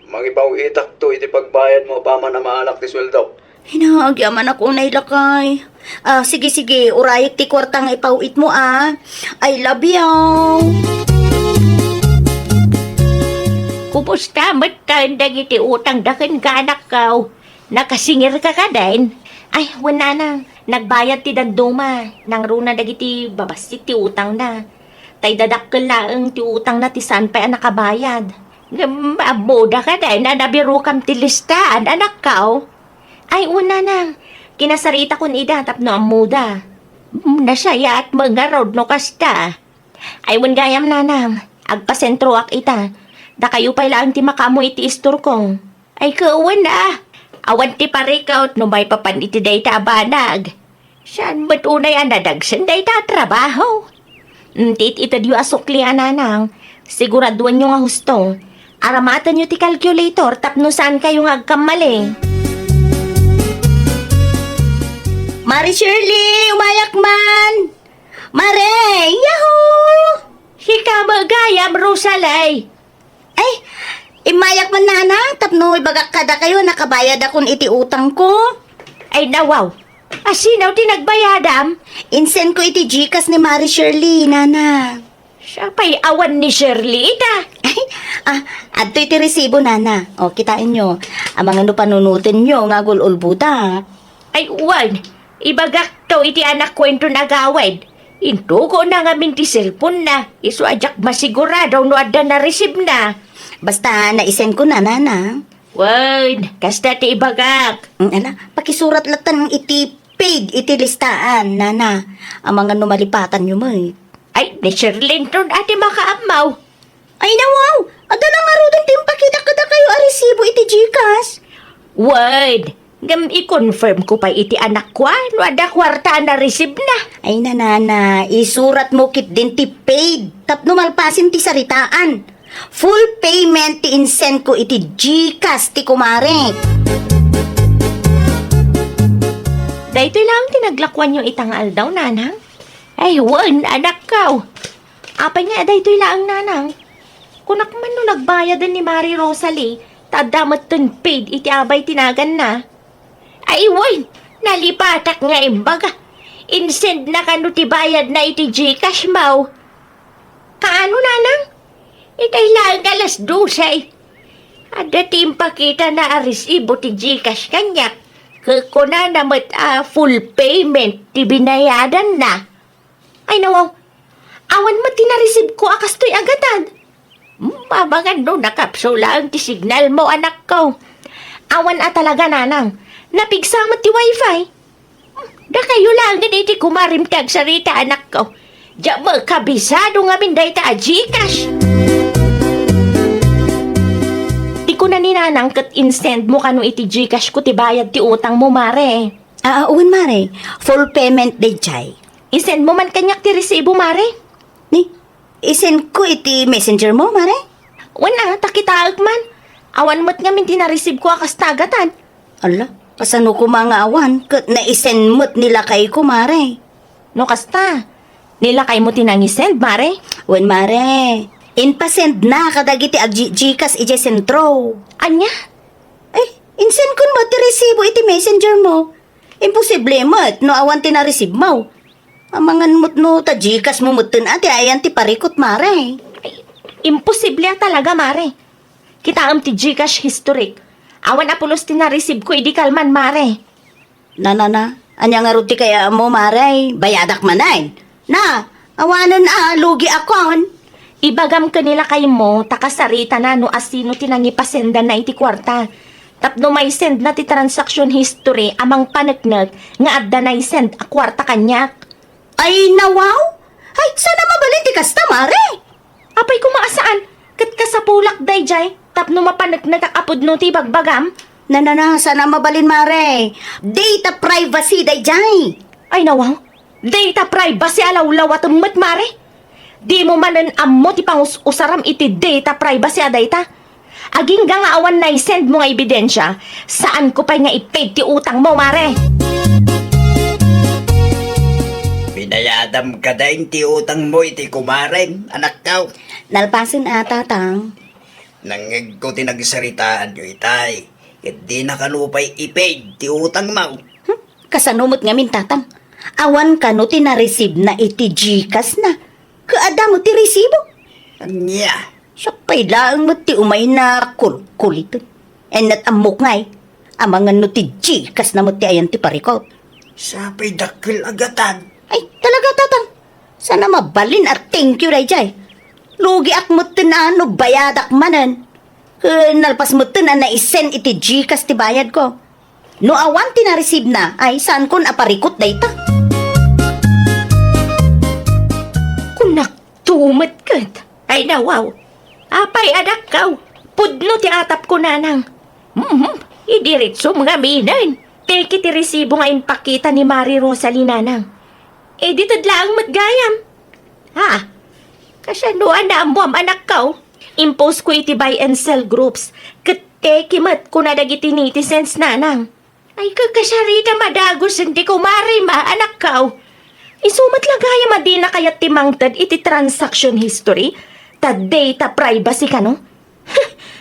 mangipaw itak to iti pagbayad mo pa man na maalak ti sweldo. Hinagyaman ako na ilakay. Sige, urayik ti kwartang ipawit mo, I love you. Kumusta matan dagiti utang daken ka anak kaw? Nakasingir ka din? Ay, wala na. Nagbayad ti danduma. Nang runa dagiti babasit ti utang na. Tay dadakkel laeng ti utang na ti saan pa nakabayad. Abuda ka din na nabiro kam ti listaan anak kaw. Ay, una na. Kinasarita kun ida tapno ang muda. Nasaya at mga road no kasta. Ay, gayam nanang. Agpasentro ak ita. Da kayo pa lang ti makamo iti istor kong. Ay, kawan na. Awan ti parikaw no may papan iti day ta abanag. Saan ba't unay anadagsan day ta trabaho? Tit ito diyo asukli ananang. Siguraduan nyo nga hustong. Aramatan nyo ti calculator tapno saan kayo nga agkamali. Mary Shirley, umayak man! Mare, yahoo! Sika magayam, Rosalay. Ay, imayak man nana, tapno ibagak kada kayo, nakabayad akong iti utang ko. Ay, nawaw. Asinaw ti nagbayadam? Insend ko iti Gcash ni Mary Shirley, nana. Siya pa'y awan ni Shirley ita. Ay, adto iti resibo, nana. O, kitain nyo, ang mga panunutin nyo, nga gululbuda. Ay, uwan. Ibagak to iti anak kwento nagawid. Intugo na nga min ti cellphone na. Isu ajak masigurado no adda na receive na. Basta naisend ko na, nana. Word, kasta ti ibagak. Pakisurat latan ng iti paid, iti listaan, nana. Ang mga numalipatan nyo mo. Ay, ni Sherlinton ati makaamaw. Ay, nawaw! Adalang arudan din pakita kada kayo a resibo iti Gcash. Word, ngam i-confirm ko pa iti anak ko, no ada kwarta na receive na. Ay, nanana, isurat mo kit din ti paid. Tapno malpasin ti saritaan. Full payment ti insend ko iti Gcash ti Kumarik. Dahito lang tinaglakwan yung itangal daw, nanang. Ay, wan, anak kaw. Apay nga, dahito lang, nanang. Kunak man no nagbayad ni Mary Rosalie, tadamat ton paid iti abay tinagan na. Ay, wan, nalipatak nga imbaga. Insend na kano ti bayad na iti Gcash mau. Kaano, nanang? Itay lang alas 12. Ada timpakita na aresibo ti Gcash kanyak. Kuna namat full payment, di binayadan na. Ay nawaw, awan mo tinareceive ko akastoy agatan. Mabangan no, nakapsula ang signal mo, anak ko. Awan talaga, nanang. Napigsamat ti wifi. Da kayo lang ganiti kumarim tag sarita, anak ko. Diya mo kabisado nga minday ta Gcash. Di ko na ninanang kat insend mo kano iti Gcash ko ti bayad ti utang mo, mare. Uwan, mare. Full payment day, Jai. Isend mo man kanyak ti resibo, mare. Ni, isend ko iti messenger mo, mare. Wala, takitaag man. Awan mo't nga min tinareceive ko akas tagatan. Ala, pasano ko mga awan? Kat na-isend mo't nila kay ko, mare. No kasta, nilakay mo tinangisend, mare. Uwan, mare. Inpasend na kadagiti ag Gcash ije sentro. Anya? Insend kun mo ti resibo iti messenger mo. Imposible mo't no awan ti na-receive mo. Amangan mo't no ta Gcash mo mo't ati ayan ti parikot, mare. Imposible talaga, mare. Kita am ti Gcash historic. Awan apulos tinareceive ko, idi kalman, mare. Na. Anya nga ruti kaya mo, mare. Bayadak manay. Na, awanan lugi akon. Ibagam ka nila kay mo, takasarita na no asino tinangipasenda na iti kwarta. Tapno may send na ti transaction history amang panagnag nga adda na send a kwarta kanyak. Ay, nawaw? Ay, sana mabalin ti kasta, mare. Apay kumaasaan, kat kasapulak dayjay, tapno mapanagnag akapod no ti bagbagam. Na, sana mabalin, mare. Data privacy, dayjay. Ay nawaw, data privacy alaw-law at umat, mare. Di mo manan ammo ti usaram iti data privacy adayta. Aging nga awan na send mo nga ebidensya, saan ko pa nga i-paid ti utang mo, mare? Pinayadam ka daing ti utang mo iti kumarem, anak kaw. Nalpasin ata, tang. Nangig ko tinagsaritaan nyo itay. Hindi na kanupay ipaid ti utang mo. Kasanumot nga min, tatang. Awan ka no tina-receive na iti Gcash na. Kaada mo ti resibo. Anya, Siya pa'y laang mo ti umay na kulito. Nat amok ngay. Amangan no ti Gcash na mo ti ayan ti parikot. sapay dakil agatan. Ay, talaga, tatang. Sana mabalin at thank you, Rayjay. Lugi ak mo na no bayadak manan. Nalpas mo na na-send iti Gcash ti bayad ko. No awan ti na-receive na, ay saan kon aparikot da ita. Kunak tumat kat. Ay nawaw. Apay adak kaw. Pudno ti atap ko nanang. Idiritso mga minan. Teki ti resibo nga inpakita ni Mari Rosalie nanang. Di tadlaang matgayam. Ha? Kasyanuan na amuam anak kaw. Impose ko iti buy and sell groups. Teki mat ko na dagiti netizens nanang. Ay kakasyarita madagos hindi ko marima anak kaw. Isumat lagaya madina kayat timangtad iti transaction history. Ta data privacy ka no?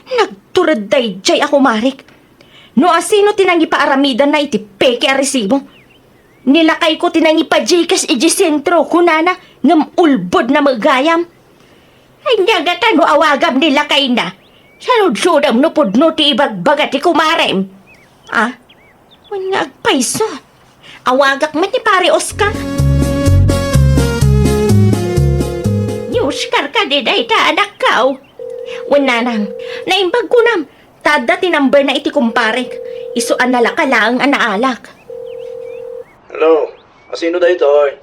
Nagturad dayjay ako, Marik. No asino tinangi paaramidan na iti peke a resibo. Nilakay ko tinangi pa Gcash iji sentro kunana ngam ulbod na magayam. Ay nagata no awagam nilakay na. Salud-sudam no pudno ti ibagbaga ti kumarem. Managpaiso. Awagak man ni pare Oscar. Ni Oscar ka di day ta anak kaw. Wananang, naimbag ko nam. Tada tinumber na iti kumparek. Isuan na lakalaang anaalak. Hello, asino da ito oy?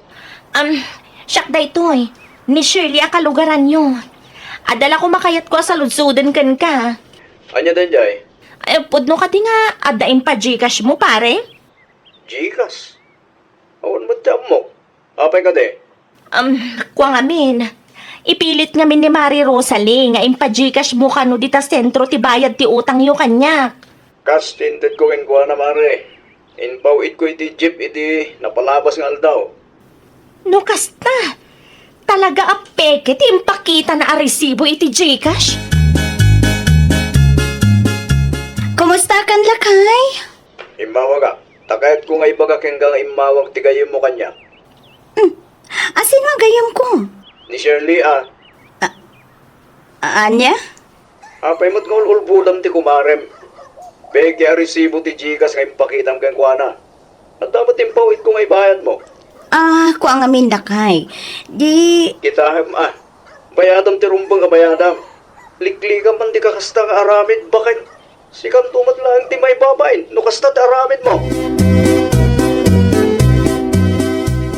Siyak da ito eh. Ni Shirley akalugaran nyo. Adala ko makayat ko sa ludsudan kan ka. Anya din jay? Ay, pudno ka di nga, adain pa Gcash mo pare. Gcash? Awan mo tiyam mo. Apay ka di? Kuwang amin. Ipilit ngamin ni Mari Rosalie nga impa Gcash mo kano di ta sentro ti bayad ti utang yo kanyak. Kas tinted ko kuha na mare. Inpawid ko iti jeep iti napalabas nga aldaw. No kasta. Talaga apeke ti impakita na a resibo iti Gcash. Kumusta kan lakay? Imawa ka. Takayat ko nga ibaga kenggang imawag ti gayo mo kanya. Asino gayam ko? Ni Shirley Anya? Apay mo't nga ulbudam ti kumarem. Peke a resibo ti Gcash nga impakitam kang kuana. At dapat impawit ko nga ibayad mo. Ko ang amin lakay. Di, Kita bayadam ti rumbang nga bayadam. Likligan man di ka kasta nga aramid bakit? Sikan tumat lang ti may babain, no kasta ti aramid mo.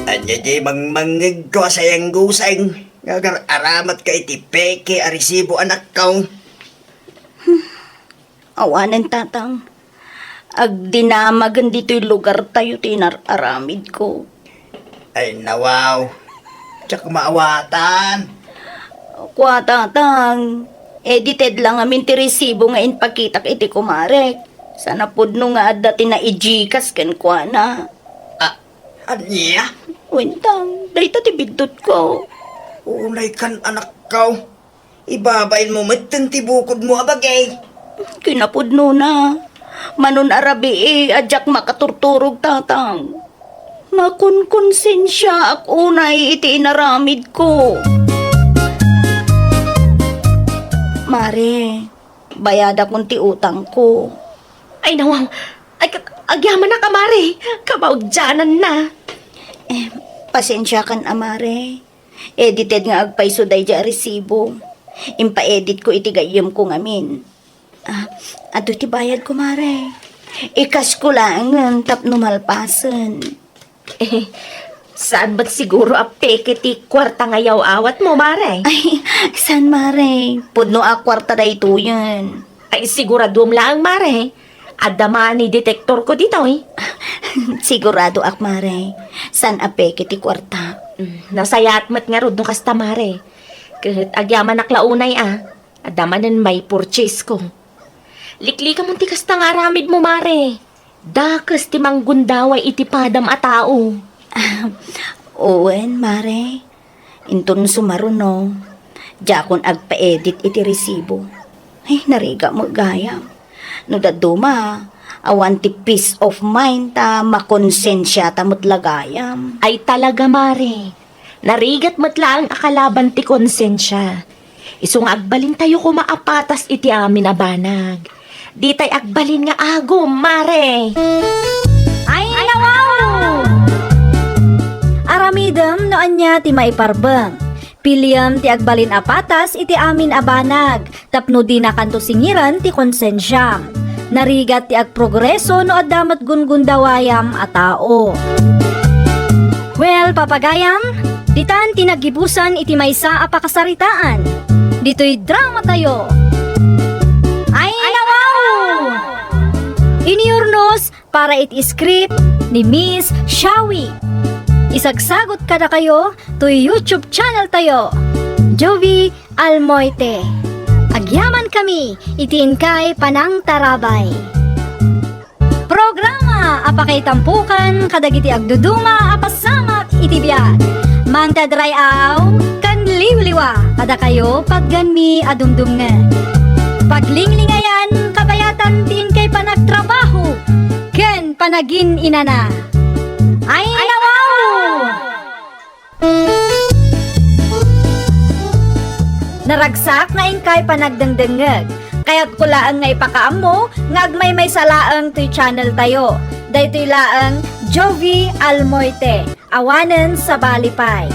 Anya di mangmangig ko sayang gusang. Ngagar aramat ka iti peke a resibo anak kau. awanan tatang. Ag dinamagan dito'y lugar tayo tinararamid ko. Ay nawaw. Tsak maawatan. Kwa tatang. Edited lang amin ti resibo nga inpakitak iti kumarek. Sana pudno nga dati na ijikas ken kwa na. Anya? Wintang, dahita ti bidot ko. Unay kan anak kau. Ibabain mo matang tibukod mo abagay. Kinapudno na. Manon arabi adyak makaturturog tatang. Makunkonsensya ak unay iti inaramid ko. Mare, bayada kong ti utang ko. Ay nawaw, ay agyaman na kamari. Kabaudyanan na. Pasensya kan amare. Edited nga agpaiso day ja resibo. Impa-edit ko iti gayem ko ngamin. Ato ti bayad ko mare. Ikas ko lang tapno malpasan. Saan ba't siguro a peke ti kwarta ngayaw awat mo, mare? Ay, san mare? Pudno a kwarta da ito yan. Ay siguraduam lang, mare. Adama ni detektor ko dito, eh. Sigurado ak mare. San a peke ti kwarta? Nasayatmat nga rod no kasta, mare. Kahit agyaman naklaunay, adamanan may purchase ko. Likli ka mong ti kasta nga aramid mo, mare. Dakas ti manggundaway iti padam a tao. Owen, mare. Inton sumaruno. Jakon agpa-edit iti resibo. Ay, nariga mo gayam. No daduma, awan ti peace of mind ta makonsensya ta mutlagayam. Ay talaga, mare. Narigat matlaang akalaban ti konsensya. Isung agbalin tayo kumaapatas iti amin abanag. Di tay agbalin nga agom, mare. Ay, nawaw! Aramidem no anya ti maiparbeng. Piliam ti agbalin apatas iti amin abanag. Tapno di na kanto singiran ti konsensyam. Narigat ti agprogreso no adamat gungundawayam a tao. Well, papagayam, ditan tinagibusan iti maysa a pakasaritaan. Dito'y drama tayo. Ay, nawaw! Iniurnos para iti script ni Miss Shawi. Isagsagot kada kayo to YouTube channel tayo, Jovi Almoite. Agyaman kami, itiin kay Panang Tarabay. Programa apakay tampukan kadagiti agduduma apasamak iti biag. Mangtadray aw kan liwliwa kada kayo pagganmi adumdumngan. Paglinglingayan kabayatan tin kay panagtrabaho ken panagin inana. Ay nawaw! Naragsak na ingkay panagdengdengeg. Kaya't kulaan nga ipakaammo nga agmay may salaang to'y channel tayo. Daytoy laang Jovi Almoite. Awanen sa Balipay.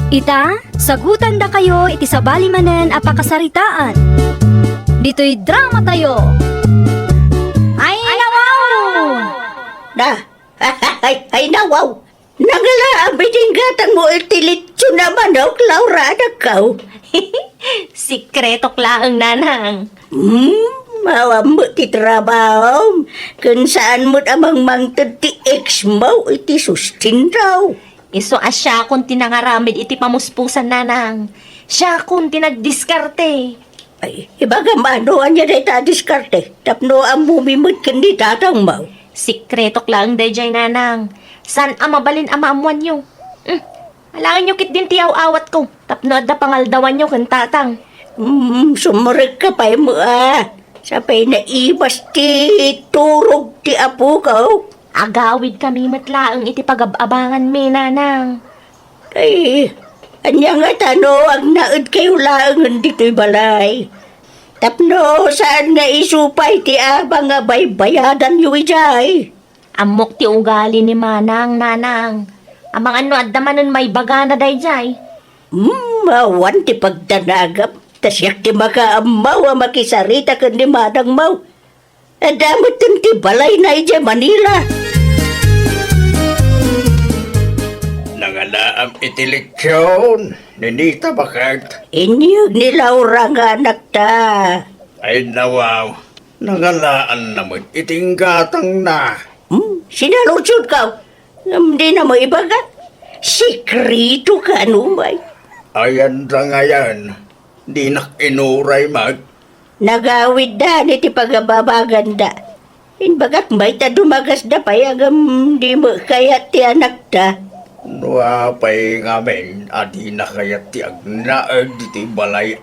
Ita, sagutan da kayo iti sa balimanen a pakasaritaan. Dito'y drama tayo. Ay nawaw! Ay nawaw. Nangalaabay din gatang mo itilitso naman o Laura na kau. Sikreto klaang nanang. Mawa mo ti trabaho. Kung saan mo't amang mangtad ti ex mo iti sustin raw. Iso asya kung tinangaramid iti pamuspusan nanang. Siya kung tinagdiskarte. Ay, ibaga maanoan niya na itadiskarte. Tapno ang mumimod kandidatang mo. Sikreto klaang dayjay nanang. San amabalin amaamuan nyo? Alangan nyo kit din tiyaw awat ko. Tapno da pangaldawan nyo kan tatang. Sumarik ka pa mo Sapay na ibas ti turog ti apo ko. Agawid kami matlaang iti pagababangan mi nanang. Ay, anya nga tano ang naud kayo lang dito'y balay. Tapno, saan nga isupay ti abang nga baybayadan yu ijay? Amok ti ugali ni Manang, Nanang. Amang ano at damanon may baga na dayjay. Mawan ti pagdanagap. Tas yak ti makaamaw a makisarita kan di Manang maw. Adamot ti balay na ijay Manila. Nangalaam itiliksyon. Ninita bakit? Inyog ni Laura nga anak ta. Ay nawaw. Nangalaan naman itinggatang na. Sinalutsod ka. Hindi na mo ibaga. Sikrito ka numay. Ayan ra ngayon. Di nakinuray mag. Nagawid da ni ti pagababagan da. Inbagat may ta dumagas da payagam di mo kaya ti anak ta. Nuapay ngamin. Adi na kaya ti agnaag di ti balay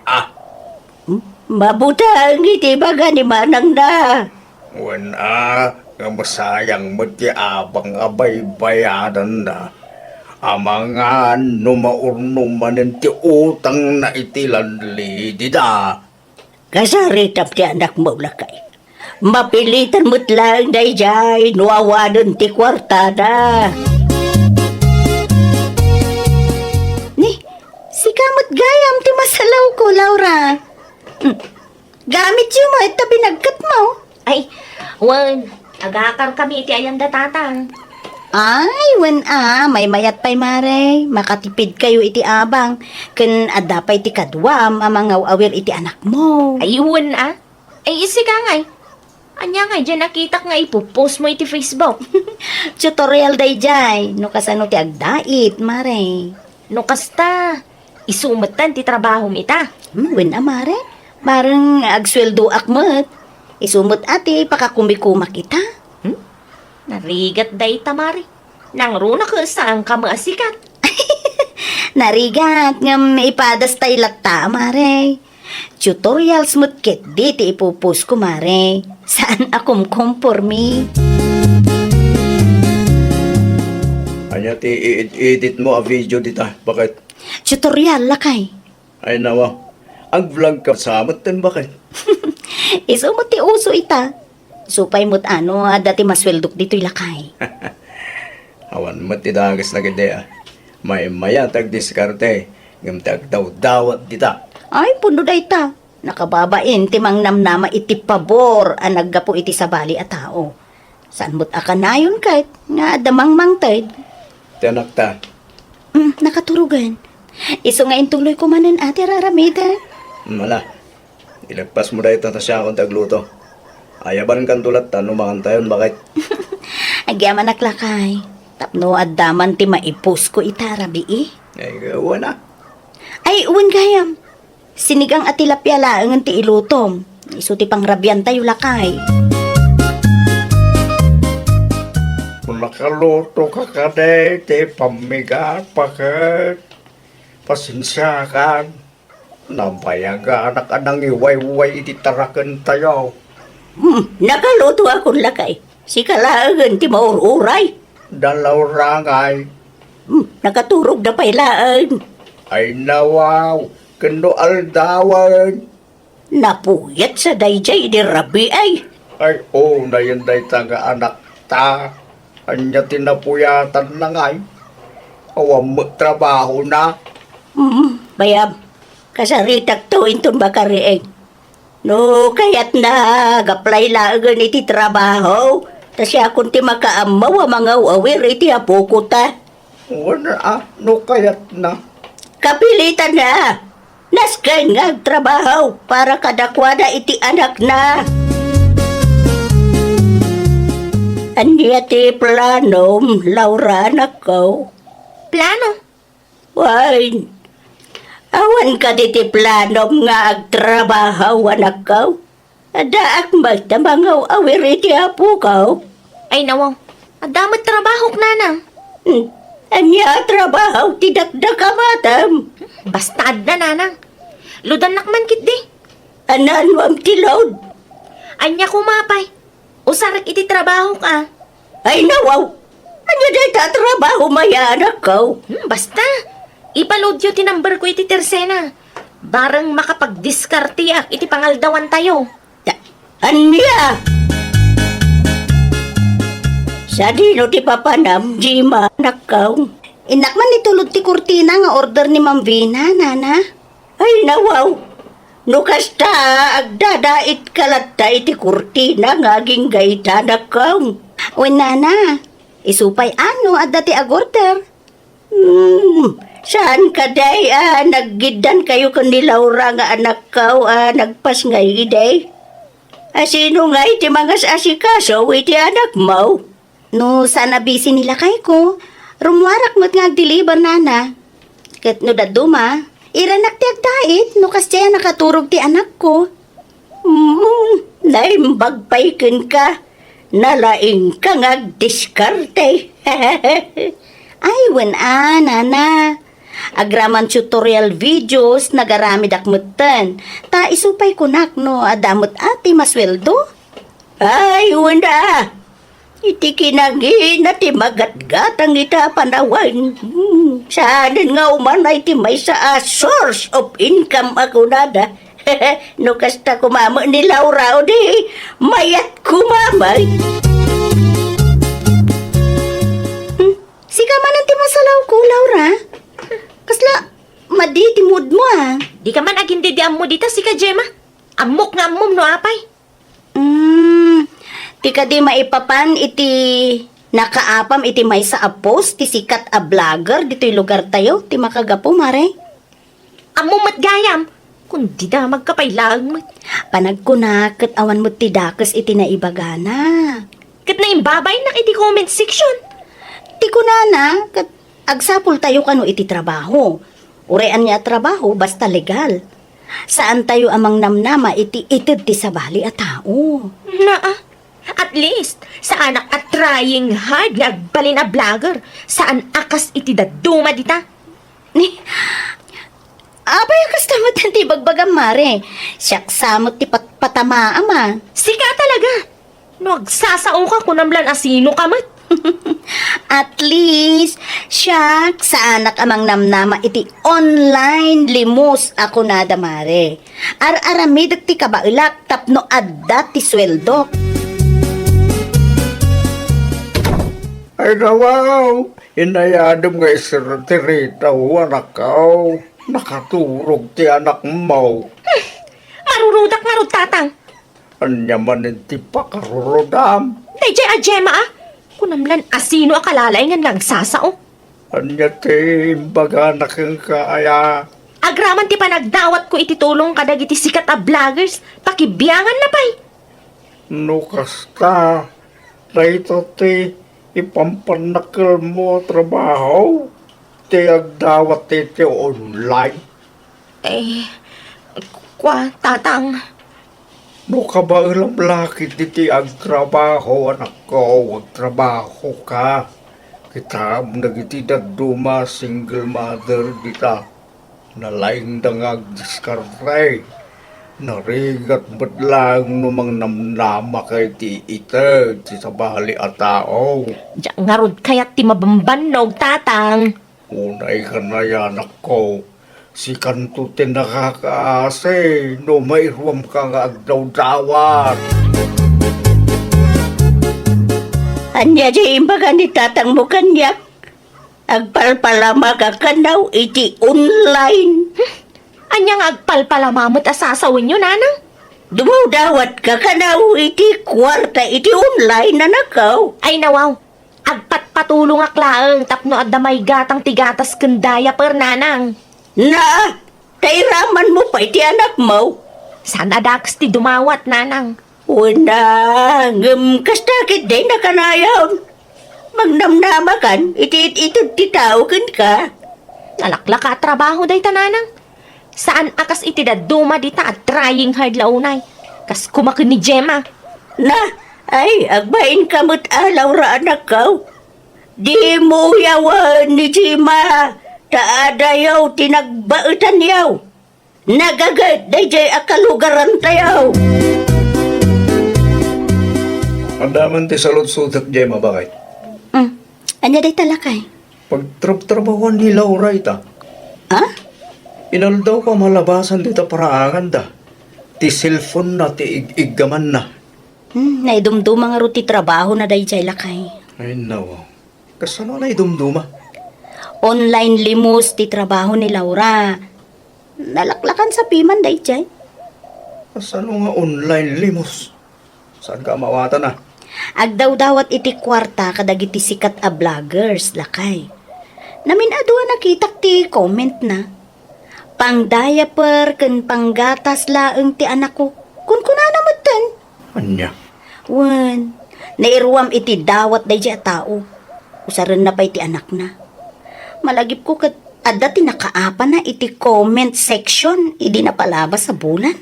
Mabuta ang iti baga ni Manang na. Wan nga masayang mo ti abang abay bayadan na. Amangan numaurnumanin ti utang na itilanli di da. Kasaritap ti anak mo lakay. Mapilitan mo't lang day jay, nuawanan ti kwartada. Ni, si kamot gayam ti masalaw ko, Laura. Gamit yung mo, ito binagkat mo. Ay, wan, agakar kami iti ayang datatang. Ay, may mayat pa'y mare. Makatipid kayo iti abang. Kan adapay ti kadwam, amang awir iti anak mo. Ay, wan Ay, isi ka ngay. Anya nga, dyan nakita nga ipopost mo iti Facebook. Tutorial day jay, no kasano ti agdait, mare. No kasta, isumatan ti trabaho mita. Mare. Marang agsweldo akmat. Isumot ati, pakakumikumak kita. Narigat day tamari. Nang runa ka saan ka maasikat. Narigat, ngam ipadas tay latta, mare. Tutorials mo't kit di ti ipupus ko, mare. Saan akum kompormi? Anya ti i-edit mo a video dita. Bakit? Tutorial lakay. Ay nawa. Ang vlog ka samot din bakit? Isumot ti uso ita. Supay mo't dati masweldok dito'y lakay. Awan mo ti dagas na gede May maya tag diskarte. Ngam tag daw-dawat dita. Ay, puno da ita. Nakababain, timang namnama iti pabor, anaggapo iti sabali a tao. Saan mo't akanayon kahit nga damang mangtay. Tiyanak ta. Nakaturugan. Iso nga intuloy ko manan ate raramida. Mala. Ilagpas mo da ito siya akong tagluto. Ayaban kan tulat numangan tayon bakit? Agyaman naklakay. Tapno addaman ti maipus ko itarabi Ay gawa na. Ay, uwan gayam. Sinigang at tilapia laang ti ilutom. Iso ti pangrabyan tayo lakay. Kung nakaluto ka kade, te pamiga bakit? Pasensya ka. Nabayaga anak anang iway-way ititarakan tayo. Nakaluto akong lakay. Si kalaagan ti maururay. Dalaw rangay. Nakaturog na pailaan. Ay nawaw. Kendo aldawan. Napuyat sa dayjay di rabi ay. Ay na yun day taga anak ta. Anya tinapuyatan na ngay. Awam mo trabaho na. Bayab, kasaritak to intong bakarieng. No, kayat na gaplay laagan iti trabaho. Tas akong ti makaamaw mga awir iti apo ta. Wala no kayat na. Kapilitan na. Naskan nga trabaho para kadakwada iti anak na. Anya ti planom, Laura anak ko. Plano? Why? Awan ka diti planom nga agtrabaho anak ko. Adaak magtamangaw awir iti apo ko. Ay nawang, adamat trabaho nanang. Anya trabaho ti dakdakamatam. Bastad na nanang. Ludan nakman kit di. Anan wam tilod. Anya kumapay. Usarak iti trabaho ka. Ay nawaw. Anya day tatrabaho maya anak ko. Basta. Ipaload yun ti number ko iti tersena. Barang makapagdiskartiyak iti pangaldawan tayo. Anya? Sa dino ti papanam, Jima, nakaw. Inak man itulod ti kurtina nga order ni Ma'am Vina, nana. Ay, nawaw. No kasta, agdadait kalatta iti kurtina nga ginggayta nakaw. O nana, isupay ano at dati agorder? Saan ka day, naggidan kayo kan ni Laura nga anak kaw, nagpas ngay day? Sino nga iti mga asikaso, iti anak mo? No, sana busy nila kay ko. Rumwarak mo't nga deliver nana. Kat no daduma, iranak ti agdait, no kasya nakaturog ti anak ko. Naimbagpaikin ka. Nalaing ka nga diskarte. Ay, nana. Agraman tutorial videos nagaramid akmutan. Ta isupay kunak no adamot ati masweldo. Ay, wala. Iti kinagi na ti magatgatang ita panawan. Saanin nga umanay ti may sa source of income ako nada. No kasta kumama ni Laura o di mayat kumamay. Siga man ang ti masalaw ko, Laura. Kasla, madi ti mood mo Di ka man agindi di ammo dita si ka Gemma. Amok nga ammom no apay. Ti ka di maipapan iti nakaapam iti may sa apos ti sikat a vlogger dito'y lugar tayo ti makagapo mare. Ammom mat gayam. Kundi da magkapailang mat. Panagkunaket awan mo ti dakes iti naibagana. Kat na imbabay na iti comment section. Ti kunana ket agsapol tayo kano iti trabaho. Urean niya trabaho basta legal. Saan tayo amang namnama iti ited ti sabali a tao. At least, sa anak at trying hard nga agbalin a vlogger, saan akas iti daduma dita? Ni, abay akas tamot ti bagbagam mare. Siyak samot ti patama ama. Sika talaga. No, agsasao ka kung namlan asino ka mat. At least, siyak sa anak amang namnama iti online limos ako nada mare. Ar-aramid ti kabailak tapno adda ti sweldo. Ay nawaw, inayadam nga isirtirita anak kaw. Nakaturog ti anak mo. Marurudak nga rod tatang. Anya man ti pakarurodam. Dayjay a Gemma kung namlan asino akalalay nga nagsasao. Anya ti imbaga na kang kaaya. Agraman ti panagdawat ko iti tulong kadag iti sikat a vloggers, pakibiyangan na pay. No kasta, rito ti ipampanakal mo trabaho. Ti agdawat ti online. Tatang. No ka ba ilang lakit iti agtrabaho anak ko, agtrabaho ka. Kita nagiti daduma single mother dita. Nalaing dangag diskarte. Narigat ba't lang numang namnama kay ti ite, ti sabali a tao. Diyan nga rod kaya't ti mabambanog tatang. Unay ka na yan ako. Si kanto ti nakakaase, no mayroom ka nga agdaw-dawat. Anya di imbaga ni tatang mo kanyak. Agpalpalama ka kanaw iti online. Anya nga agpalpalamamot asasawin nyo, nanang? Dumudawat ka kanaw iti kwarta iti online na nakaw. Ay nawaw, agpatpatulong aklaang tapno at damay gatang tigatas kendaya per nanang. Na, tairaman mo pa iti anak mo. Sana daks ti dumawat, nanang. Una, kastakit day na kanayaw. Magnamnama kan, iti ti tao kan ka. Nalaklaka at trabaho day tananang. Saan akas iti daduma dita at trying hard launay. Kas kumakin ni Gemma. Na, ay, agbain kamot Laura anak ko. Di mo yawan ni Jima. Taadayaw tinagbautan yaw. Nagagad dayjay akalugaran tayaw. Andaman ti salot-sutak Gemma, bakit? Anya day talakay? Pagtrabawan ni Laura ita. Ha? Inaldaw ka malabasan dito paraangan da. Ti cellphone na ti iggaman na. Naidumduma nga ruti trabaho na day jay lakay. Ay nawa. Kasano na idumduma? Online limos ti trabaho ni Laura. Nalaklakan sa piman day jay. Kasano nga online limos? Saan ka mawata na? Agdaw-dawat iti kwarta kadagiti sikat a vloggers lakay. Namin adwa nakitak ti comment na. Pang diaper ken panggatas laeng ti anak ko. Kun kunana mo ten. Anya? Wan, nairuam iti dawat day jay a tao. Usaran na pa iti anak na. Malagip ko kat adda ti nakaapa na iti comment section idi na palabas sa bulan.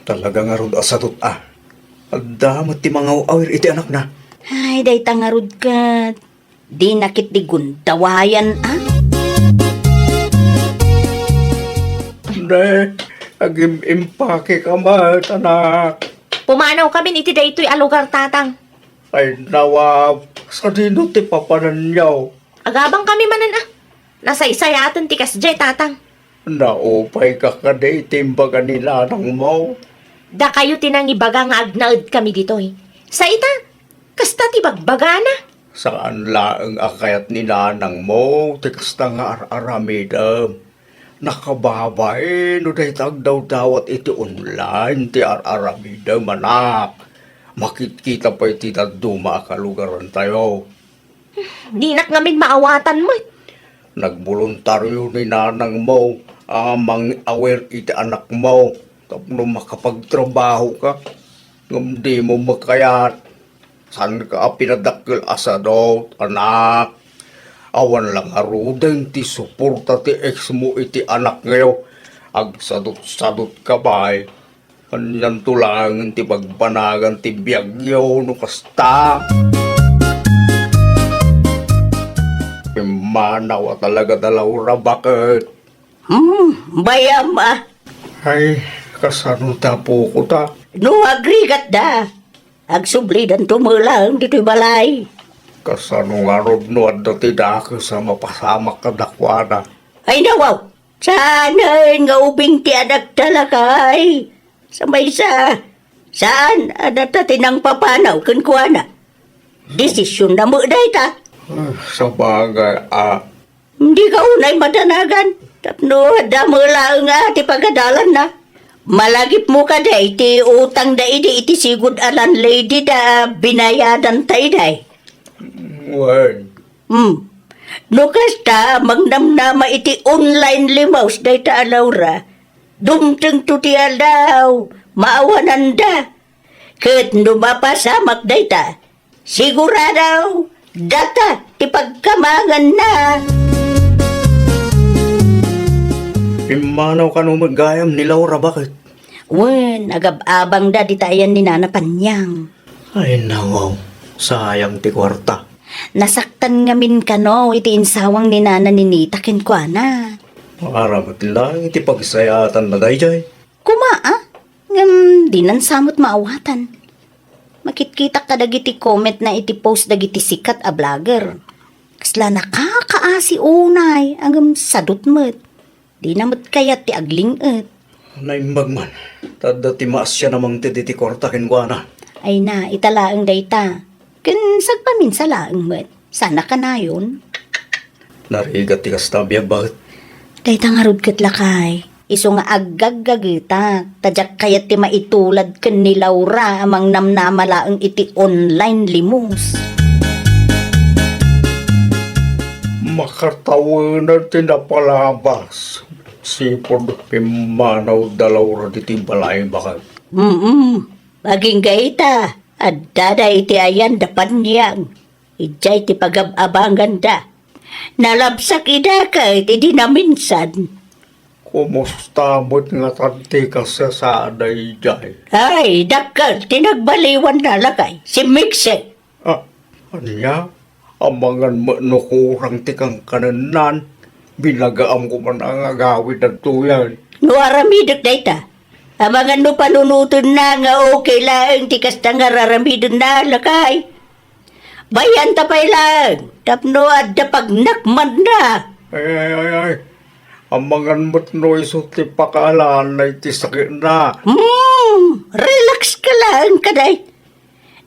Talaga nga rod asadot ah. Adamot ti mga awir iti anak na. Ay, day tangarud kat. Di nakit di gundawayan ah. Hindi, agim impake ka mat, anak. Pumanaw kami iti daytoy a lugar tatang. Ay nawa, sa dino ti papananyaw. Agabang kami manan Nasaysayatan ti kasjay tatang. Naupay ka kaday timbaga nila ng mo. Da kayo tinang ibaga nga agnaed kami ditoy. Sa ita, kasta ti bagbaga na. Saan laang akayat ni nanang mo, tikasta nga aramidam. Nakababay, no day tagdaw dawat iti online, ti aramidam anak. Makikita pa iti tagduma kalugaran tayo. Di nak ngamin maawatan mo. Nagboluntaryo ni nanang mo, amang aware iti anak mo. Tapno makapagtrabaho ka, ngam di mo makayat. San ka pinadakil asadot, anak? Awan lang arudeng ti suporta ti ex mo iti anak ngayon. Agsadot-sadot ka ba'y? Kanyan tulangan ti pagpanagan ti biyagyo no kasta. Manawa talaga Laura, bakit? Bayam ah. Ay, kasano tapo ko ta? No agrigat da. Agsublidan tumulang dito'y balay. Kasano nga rod no at dati dako sa mapasamak ka dakwana. Ay nawaw. Sana'y nga ubing ti anak talakay. Samay saan adata tinang papanaw kun kuana. Desisyon na mo day ta. Sa bagay, Hindi ka unay madanagan. Tapno, damo lang nga ti pagadalan na. Malagip mo ka day, ti utang da iti sigud alan lady da binayadan tayo day. wen, No kasta, magnamnama iti online limaws day ta Laura. Dumteng to ti alaw, maawanan da. Kat no mapasamak day ta, siguradaw, data ti pagkamangan na. imanaw ka nung magayam ni Laura, bakit? Wen, agab-abang da di tayan ni Nana Panyang. Ay nawaw, sayang ti kwarta. Nasaktan ngamin ka no, iti insawang ni Nana Ninita kinkwana. Maramat lang iti pagsayatan na dayjay. Kumaa, di nan samot maawatan. Makitkita ka dagiti comment na iti post dagiti sikat a vlogger. Kasla nakakaasi unay, agam sadot mo't. Di namot kayat ti aglinget. Naimbag man, tada ti maas siya namang ti kwarta kinkwana. Ay na, italaang dayta. Ken sagpamin sa laang mo't. Sana ka na yun. Narigat ti kastabiyag, bakit? Dayta nga rod ket lakay. Iso nga aggagagita. Tadyak kayat ti maitulad ken ni Laura amang namnamalaang iti online limos. Makatawanan ti napalabas. Sipod pimanaw da Laura di timbalay, bakit? Maging gaita. At dada iti ayan dapan niyang. Ijay ti pag-abangan da. Nalabsak ida ka iti dinaminsan. Kumusta mo't nga tanti ka sa saday jay? Ay, dakal, tinagbaliwan na lakay. Si Mixe. Anya? Amangan mo no kurang tikang kananan. Binagaam ko man ang agawid ng tuyan. Nuaramidok dayta. Amangan no panunuton na nga okay lang. Tikas na nga raramidon na lakay. Bayan tapay lang. Tapno at dapagnakman na. Ay. Amangan mo't no iso ti pakaalaan na iti sakit na. Relax ka lang, kaday.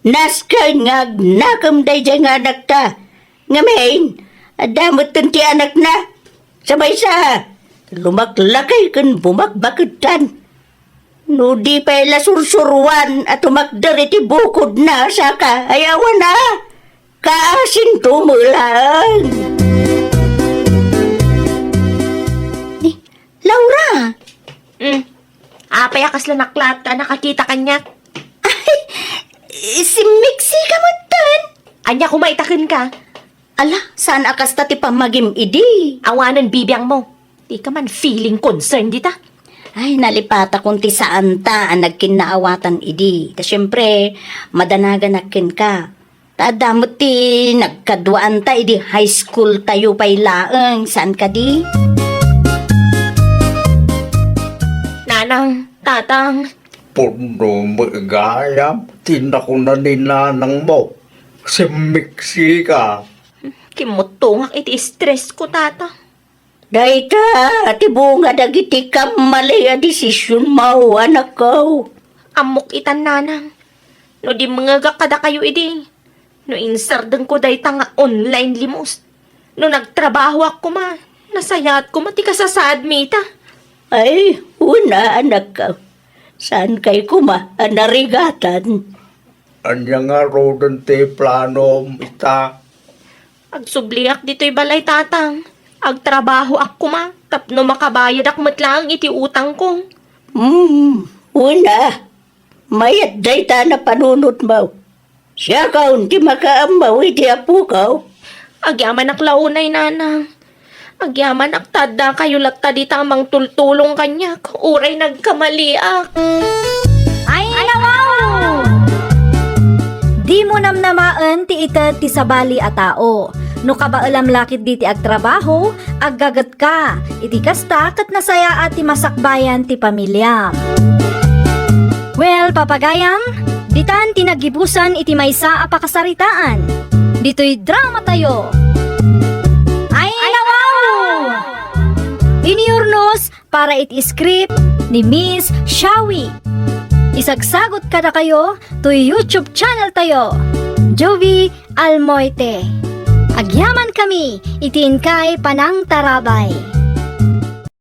Naskay nga nakam day dyan nga anak ta. Ngamin, adamot ti anak na. Sabay sa, lumaklakay kan bumakbakutan. No di pa ila sursurwan at umakdar iti bukod na saka ayawan na. Kaasin tumulang. Ni, Laura! Apay akas lang naklat ka, nakakita kanya. Si Mixi ka mo tan. Anya kumaitakin ka. Ala, saan akas ta ti pamagim idi? Awanan bibiyang mo. Di ka man feeling concerned dita. Ay, nalipata kung ti saan ta ang nagkinaawatan idi. Ta syempre, madanagan akin ka. Tadamot ti nagkaduaan ta idi high school tayo pay laeng. Saan ka di? Nanang, tatang, Puno mo gayam, tinako na ni nanang mo. Si Mixi ka. kimutungak iti stress ko, tata. Dayta, ti bunga dagiti kam mali a desisyon mo, anak ko. Amok itan nanang. No di mga kada kayo idi. No insardeng ko dayta nga online limos. No nagtrabaho ako ma. Nasayat ko mati kasasad mita. Ay, una anak ka. Saan kay kuma anarigatan? Anya nga rodan te plano ita. Agsubliak dito'y balay tatang. Agtrabaho ako ma. Tapno makabayad ak matlang iti utang ko. Una. Mayat dayta na panunot mo. Siya ka unti makaamaw iti apo ka. Agyaman ak launay nanang. Agyaman ak tada kayo latta di tamang tultulong kanyak. Uray nagkamaliak. Ay, nawaw! Di mo namnamaan ti itat ti sabali a tao. No kabaalam lakit di ti agtrabaho, aggagat ka. Iti kasta kat nasaya at ti masakbayan ti pamilya. Well, papagayam, ditan tinagibusan iti maysa a pakasaritaan. Dito'y drama tayo. Ay, nawaw! Iniurnos para iti script ni Miss Shawi. Isagsagot kada kayo to YouTube channel tayo, Jovi Almoite. Agyaman kami, itin kay Panang Tarabay.